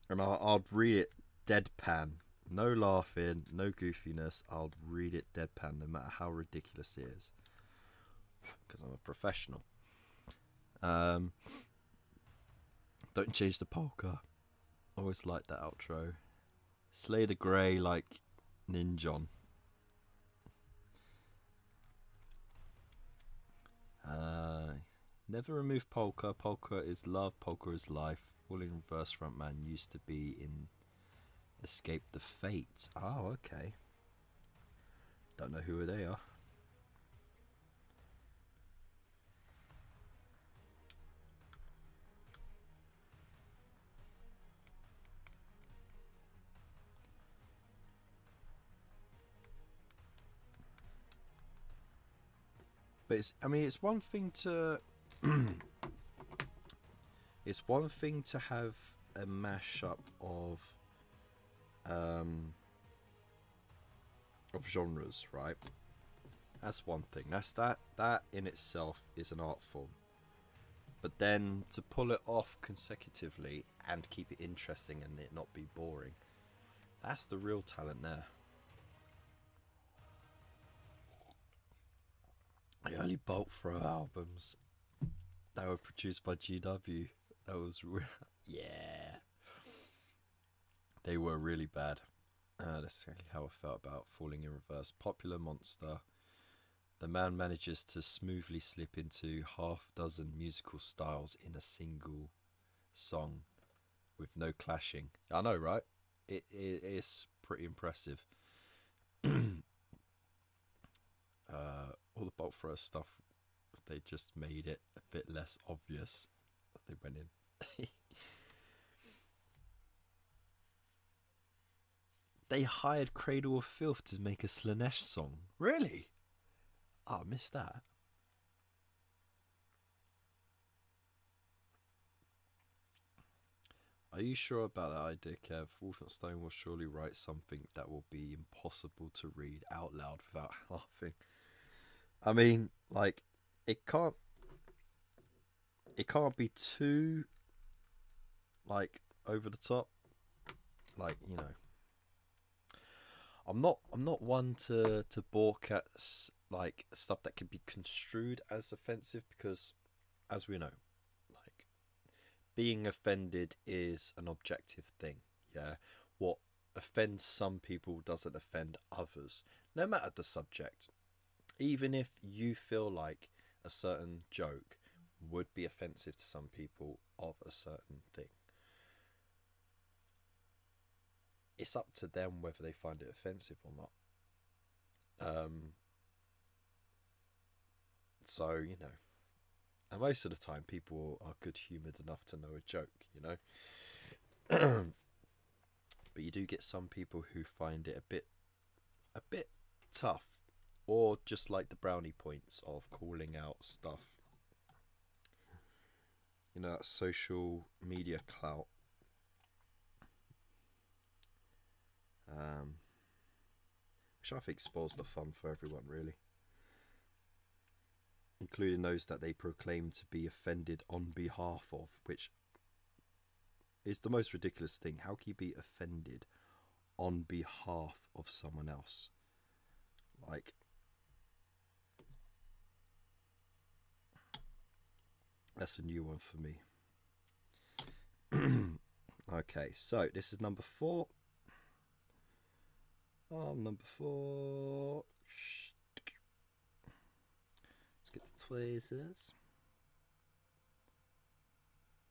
Speaker 1: And I'll read it deadpan. No laughing, no goofiness. I'll read it deadpan no matter how ridiculous it is. Because I'm a professional. Don't change the polka. Always like that outro. Slay the Grey like Ninjon. Never remove polka. Polka is love, polka is life. Falling Reverse frontman used to be in Escape the Fate. Oh, okay. Don't know who they are. But it's, I mean, it's one thing to it's one thing to have a mashup of genres, right? That's one thing. That in itself is an art form. But then to pull it off consecutively and keep it interesting and it not be boring, that's the real talent there. The early Bolt Throw albums that were produced by GW, that was yeah, they were really bad. That's exactly how I felt about Falling in Reverse. Popular monster. The man manages to smoothly slip into half-dozen musical styles in a single song with no clashing. I know, right? It is pretty impressive. All the Bolt Thrower stuff, they just made it a bit less obvious that they went in. They hired Cradle of Filth to make a Slanesh song. Really? Oh, I missed that. Are you sure about that idea, Kev? Wolfenstein will surely write something that will be impossible to read out loud without laughing. I mean, like, it can't be too, like, over the top. Like, you know, I'm not one to balk at like stuff that can be construed as offensive, because, as we know, like, being offended is an objective thing. Yeah, what offends some people doesn't offend others, no matter the subject. Even if you feel like a certain joke would be offensive to some people of a certain thing, it's up to them whether they find it offensive or not. So, you know, and most of the time people are good humoured enough to know a joke, you know. But you do get some people who find it a bit tough, or just like the brownie points of calling out stuff, you know, that social media clout. Which I think spoils the fun for everyone, really, including those that they proclaim to be offended on behalf of, which is the most ridiculous thing. How can you be offended on behalf of someone else? Like, that's a new one for me. Okay, so this is number 4. Number 4. Let's get the tweezers.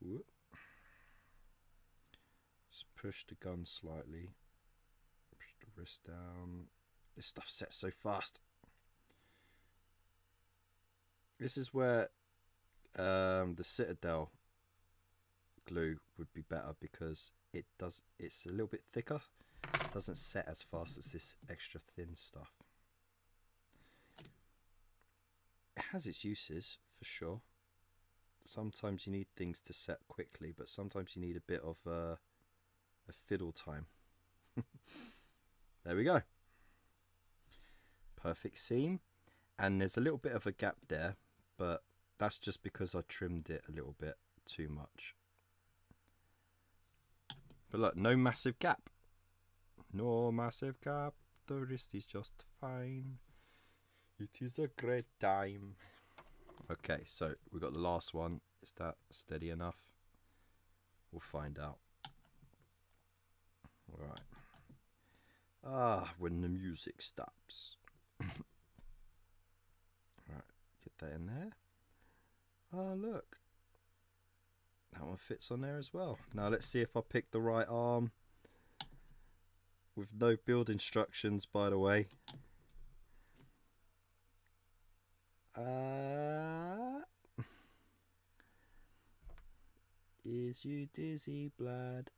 Speaker 1: Whoop. Just push the gun slightly. Push the wrist down. This stuff sets so fast. This is where the Citadel glue would be better, because it's a little bit thicker. It doesn't set as fast as this extra thin stuff. It has its uses for sure. Sometimes you need things to set quickly, but sometimes you need a bit of a fiddle time. There we go. Perfect seam. And there's a little bit of a gap there, but that's just because I trimmed it a little bit too much. But look, no massive gap. No massive gap. The wrist is just fine. It is a great time. Okay, so we got the last one. Is that steady enough? We'll find out. Right. Ah, when the music stops. Right, get that in there. Oh, look. That one fits on there as well. Now let's see if I pick the right arm. With no build instructions, by the way. Is you dizzy, Blad?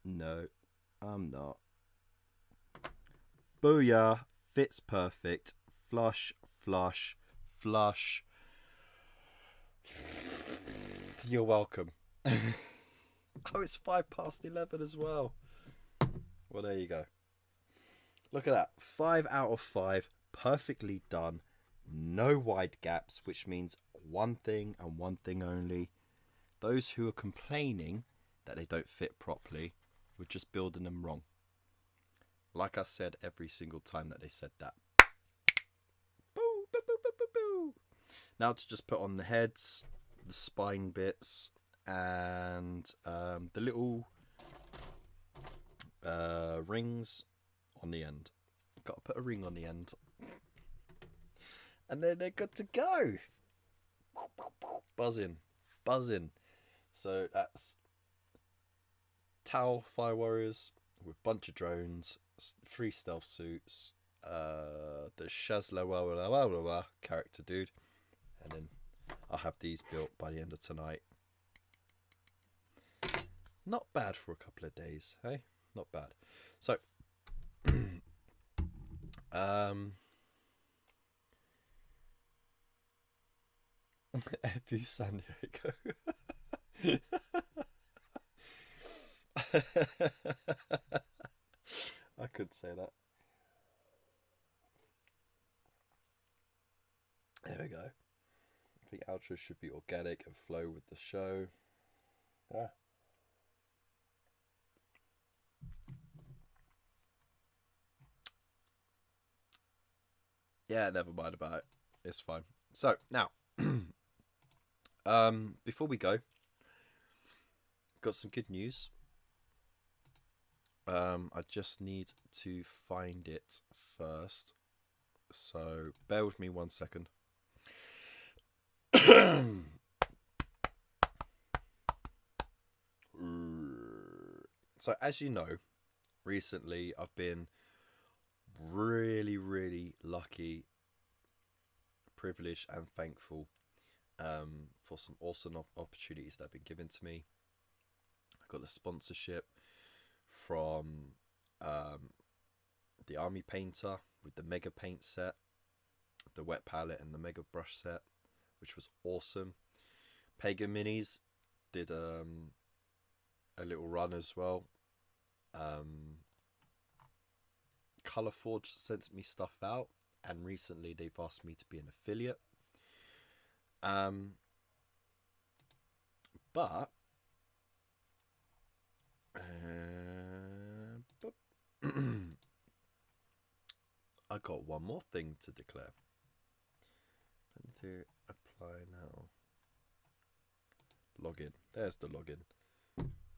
Speaker 1: No, I'm not. Booyah! Fits perfect. Flush, flush, flush. You're welcome. Oh, it's 11:05 as well. Well, there you go. Look at that. 5 out of 5. Perfectly done. No wide gaps, which means one thing and one thing only. Those who are complaining that they don't fit properly, we're just building them wrong. Like I said every single time that they said that. Boo, boo, boo, boo, boo, boo. Now to just put on the heads, the spine bits, and the little rings on the end. Got to put a ring on the end. And then they're good to go. Buzzing. Buzzing. So that's Tau Fire Warriors with a bunch of drones, 3 stealth suits, the Shazla character dude, and then I'll have these built by the end of tonight. Not bad for a couple of days, hey? Not bad. So, FU San Diego. I could say that. There we go. I think outro should be organic and flow with the show. Yeah. Yeah, never mind about it. It's fine. So now, before we go, got some good news. I just need to find it first. So bear with me 1 second. So as you know, recently I've been really lucky, privileged and thankful for some awesome opportunities that have been given to me. I got a sponsorship from the Army Painter with the Mega Paint set, the wet palette and the Mega Brush set, which was awesome. Pagan Minis did a little run as well. Color Forge sent me stuff out, and recently they've asked me to be an affiliate. But I got one more thing to declare. I need to apply now. Login. There's the login.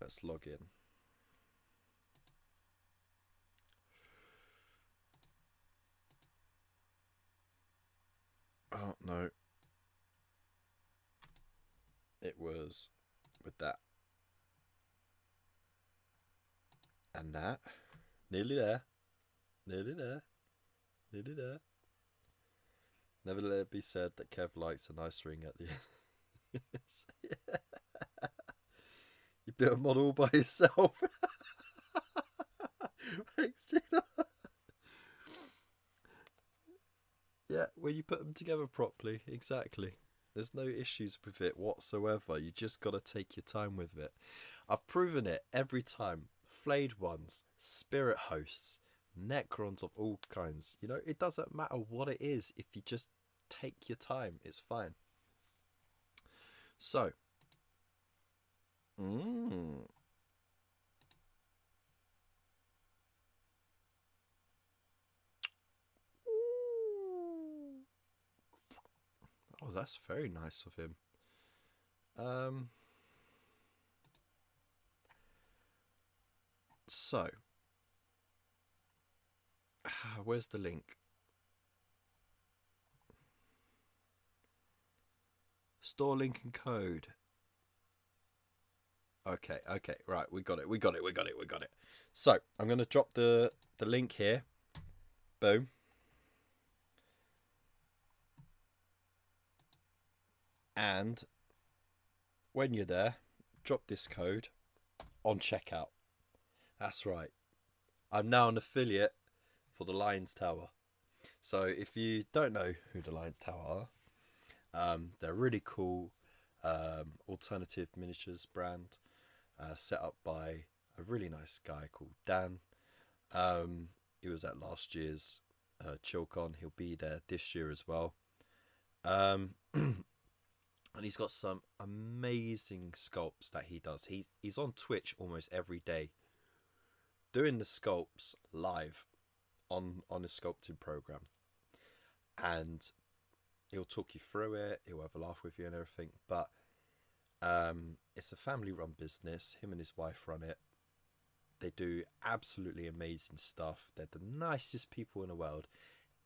Speaker 1: Let's log in. Oh no. It was with that. And that. Nearly there. Nearly there. Nearly there. Never let it be said that Kev likes a nice ring at the end. You built a model by yourself. Thanks, Gina. Yeah, when you put them together properly, exactly. There's no issues with it whatsoever. You just got to take your time with it. I've proven it every time. Flayed ones, spirit hosts, Necrons of all kinds. You know, it doesn't matter what it is. If you just take your time, it's fine. So. Oh, that's very nice of him. So, where's the link? Store link and code. Okay, right, we got it. So, I'm going to drop the link here. Boom. And when you're there, drop this code on checkout. That's right. I'm now an affiliate for the Lions Tower. So if you don't know who the Lions Tower are, they're a really cool alternative miniatures brand set up by a really nice guy called Dan. He was at last year's ChillCon. He'll be there this year as well. And he's got some amazing sculpts that he does. He's on Twitch almost every day doing the sculpts live on a sculpting program. And he'll talk you through it. He'll have a laugh with you and everything. But it's a family-run business. Him and his wife run it. They do absolutely amazing stuff. They're the nicest people in the world.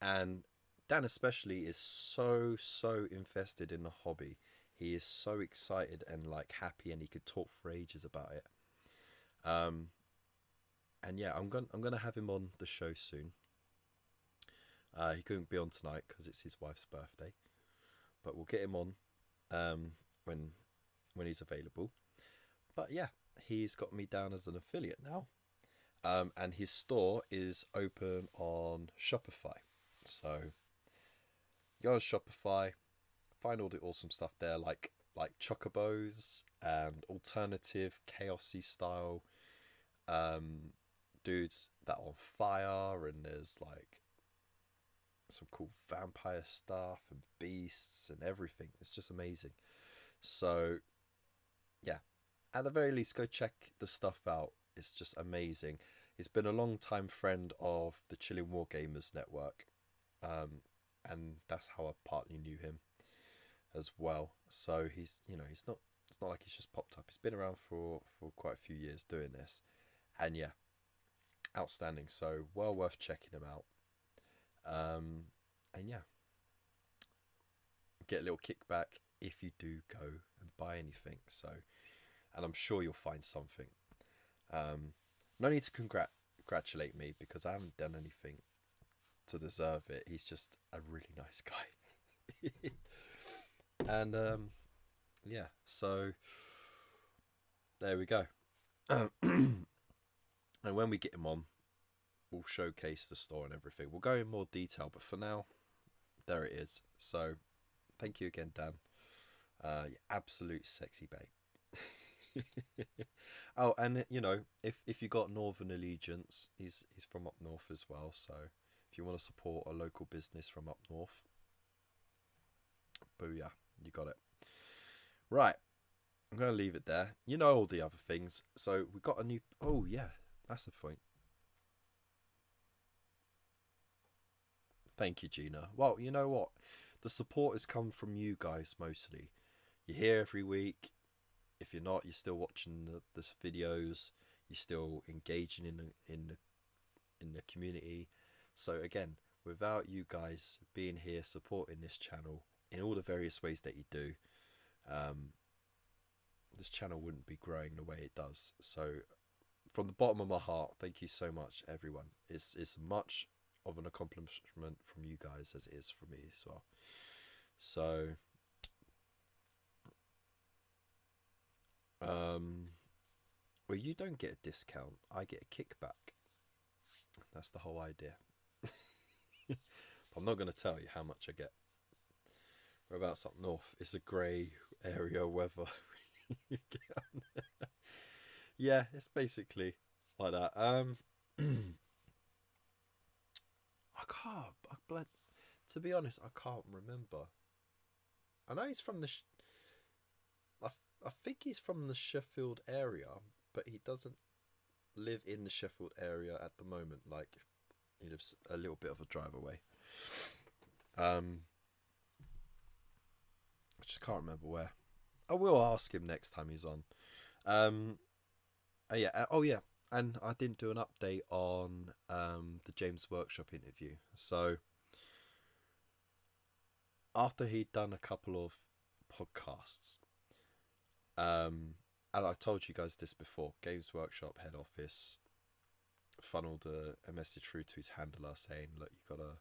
Speaker 1: And Dan especially is so invested in the hobby. He is so excited and like happy, and he could talk for ages about it. And yeah, I'm gonna have him on the show soon. He couldn't be on tonight because it's his wife's birthday, but we'll get him on when he's available. But yeah, he's got me down as an affiliate now, and his store is open on Shopify. So go on Shopify, find all the awesome stuff there, like chocobos and alternative chaosy style dudes that are on fire, and there's like some cool vampire stuff and beasts and everything. It's just amazing. So yeah, at the very least, go check the stuff out. It's just amazing. He's been a long time friend of the Chilling Wargamers network, and that's how I partly knew him as well. So he's it's not like he's just popped up. He's been around for quite a few years doing this, and yeah, outstanding. So well worth checking him out. And yeah, get a little kickback if you do go and buy anything. So, and I'm sure you'll find something. No need to congratulate me because I haven't done anything to deserve it. He's just a really nice guy. And yeah, so there we go. And when we get him on, we'll showcase the store and everything. We'll go in more detail, but for now, there it is. So thank you again, Dan. You absolute sexy babe. Oh, and if you got Northern Allegiance, he's from up north as well. So if you want to support a local business from up north, booyah, you got it. Right, I'm going to leave it there. You know all the other things. So we got a new... Oh, yeah, that's the point. Thank you, Gina. Well, you know what? The support has come from you guys mostly. You're here every week. If you're not, you're still watching the videos. You're still engaging in the community. So again, without you guys being here supporting this channel in all the various ways that you do, this channel wouldn't be growing the way it does. So from the bottom of my heart, thank you so much, everyone. It's much of an accomplishment from you guys as it is for me as well. So well, you don't get a discount, I get a kickback. That's the whole idea. I'm not going to tell you how much I get. Whereabouts up north, it's a grey area weather. Yeah, it's basically like that. To be honest, I can't remember. I know he's from the I think he's from the Sheffield area, but he doesn't live in the Sheffield area at the moment. Like, he lives a little bit of a drive away. I just can't remember where. I will ask him next time he's on. Yeah. Oh yeah. and I didn't do an update on the James Workshop interview. So after he'd done a couple of podcasts, and I told you guys this before, Games Workshop head office funneled a message through to his handler saying, look, you gotta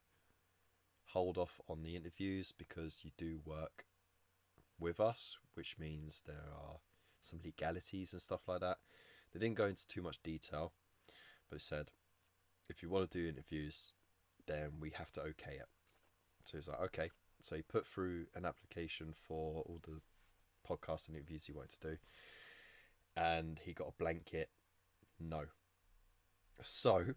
Speaker 1: hold off on the interviews because you do work with us, which means there are some legalities and stuff like that. They didn't go into too much detail, but it said, if you want to do interviews, then we have to okay it. So he's like, okay. So he put through an application for all the podcast interviews he wanted to do, and he got a blanket no. So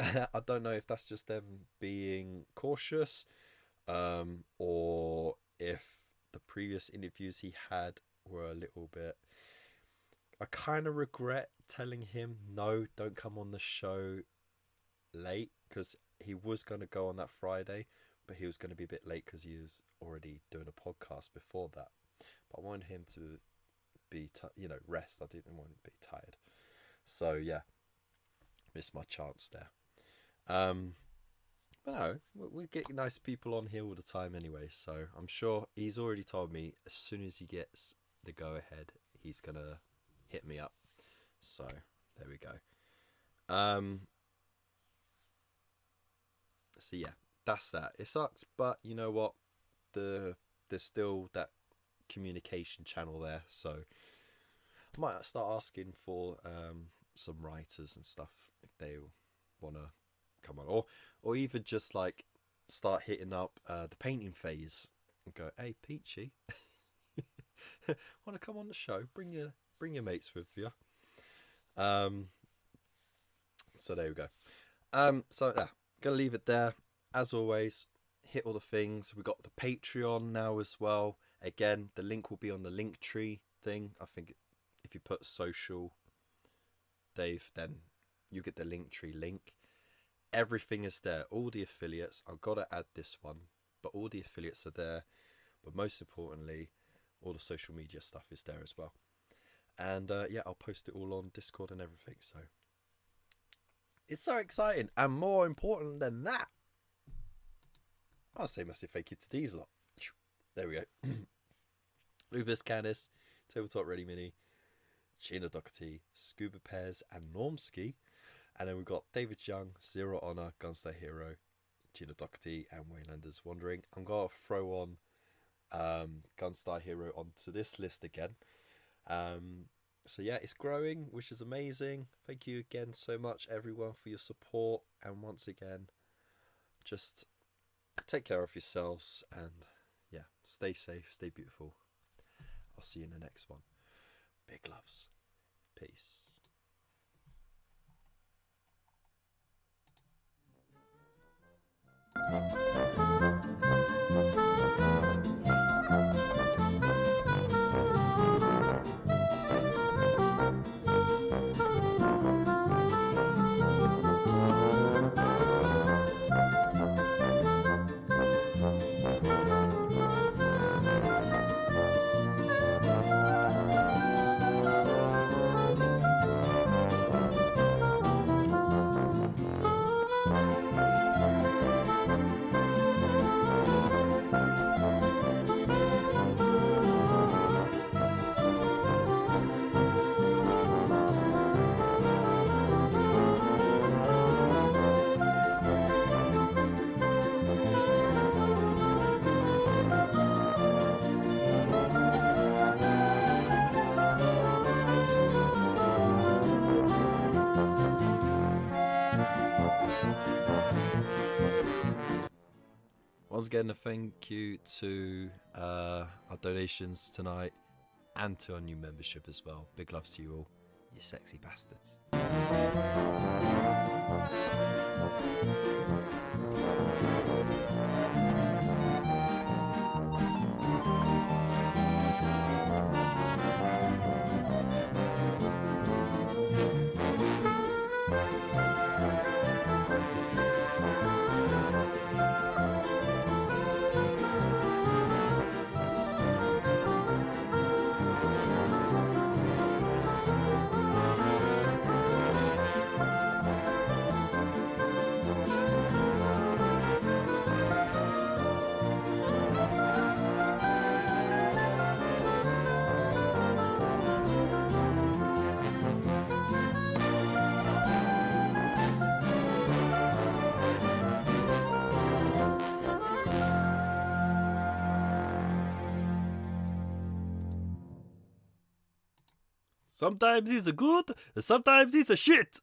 Speaker 1: I don't know if that's just them being cautious, or if the previous interviews he had were a little bit... I kind of regret telling him, no, don't come on the show late, because he was going to go on that Friday, but he was going to be a bit late because he was already doing a podcast before that. But I wanted him to be, rest. I didn't want him to be tired. So, yeah, missed my chance there. But no, we get nice people on here all the time anyway, so I'm sure he's already told me as soon as he gets the go-ahead, he's going to hit me up. So, there we go. So, yeah, that's that. It sucks, but you know what? There's still that communication channel there, so I might start asking for some writers and stuff if they want to come on, or even just like start hitting up the painting phase and go, hey Peachy, want to come on the show? Bring your mates with you. So there we go. So yeah, gonna leave it there. As always, hit all the things. We got the Patreon now as well. Again, the link will be on the Linktree thing. I think if you put social Dave, then you get the Linktree link. Everything is there. All the affiliates. I've got to add this one, but all the affiliates are there. But most importantly, all the social media stuff is there as well. And yeah, I'll post it all on Discord and everything. So it's so exciting. And more important than that, I'll say massive thank you to these lot. There we go. Lupus, Candice, Tabletop Ready Mini, Gina Doherty, Scuba Pears, and Normski. And then we've got David Young, Zero Honor, Gunstar Hero, Gina Doherty, and Waylanders Wandering. I'm going to throw on Gunstar Hero onto this list again. So yeah, it's growing, which is amazing. Thank you again so much, everyone, for your support. And once again, just take care of yourselves and yeah, stay safe, stay beautiful. I'll see you in the next one. Big loves. Peace. Once again, a thank you to our donations tonight and to our new membership as well. Big loves to you all, you sexy bastards. Sometimes he's a good, sometimes he's a shit.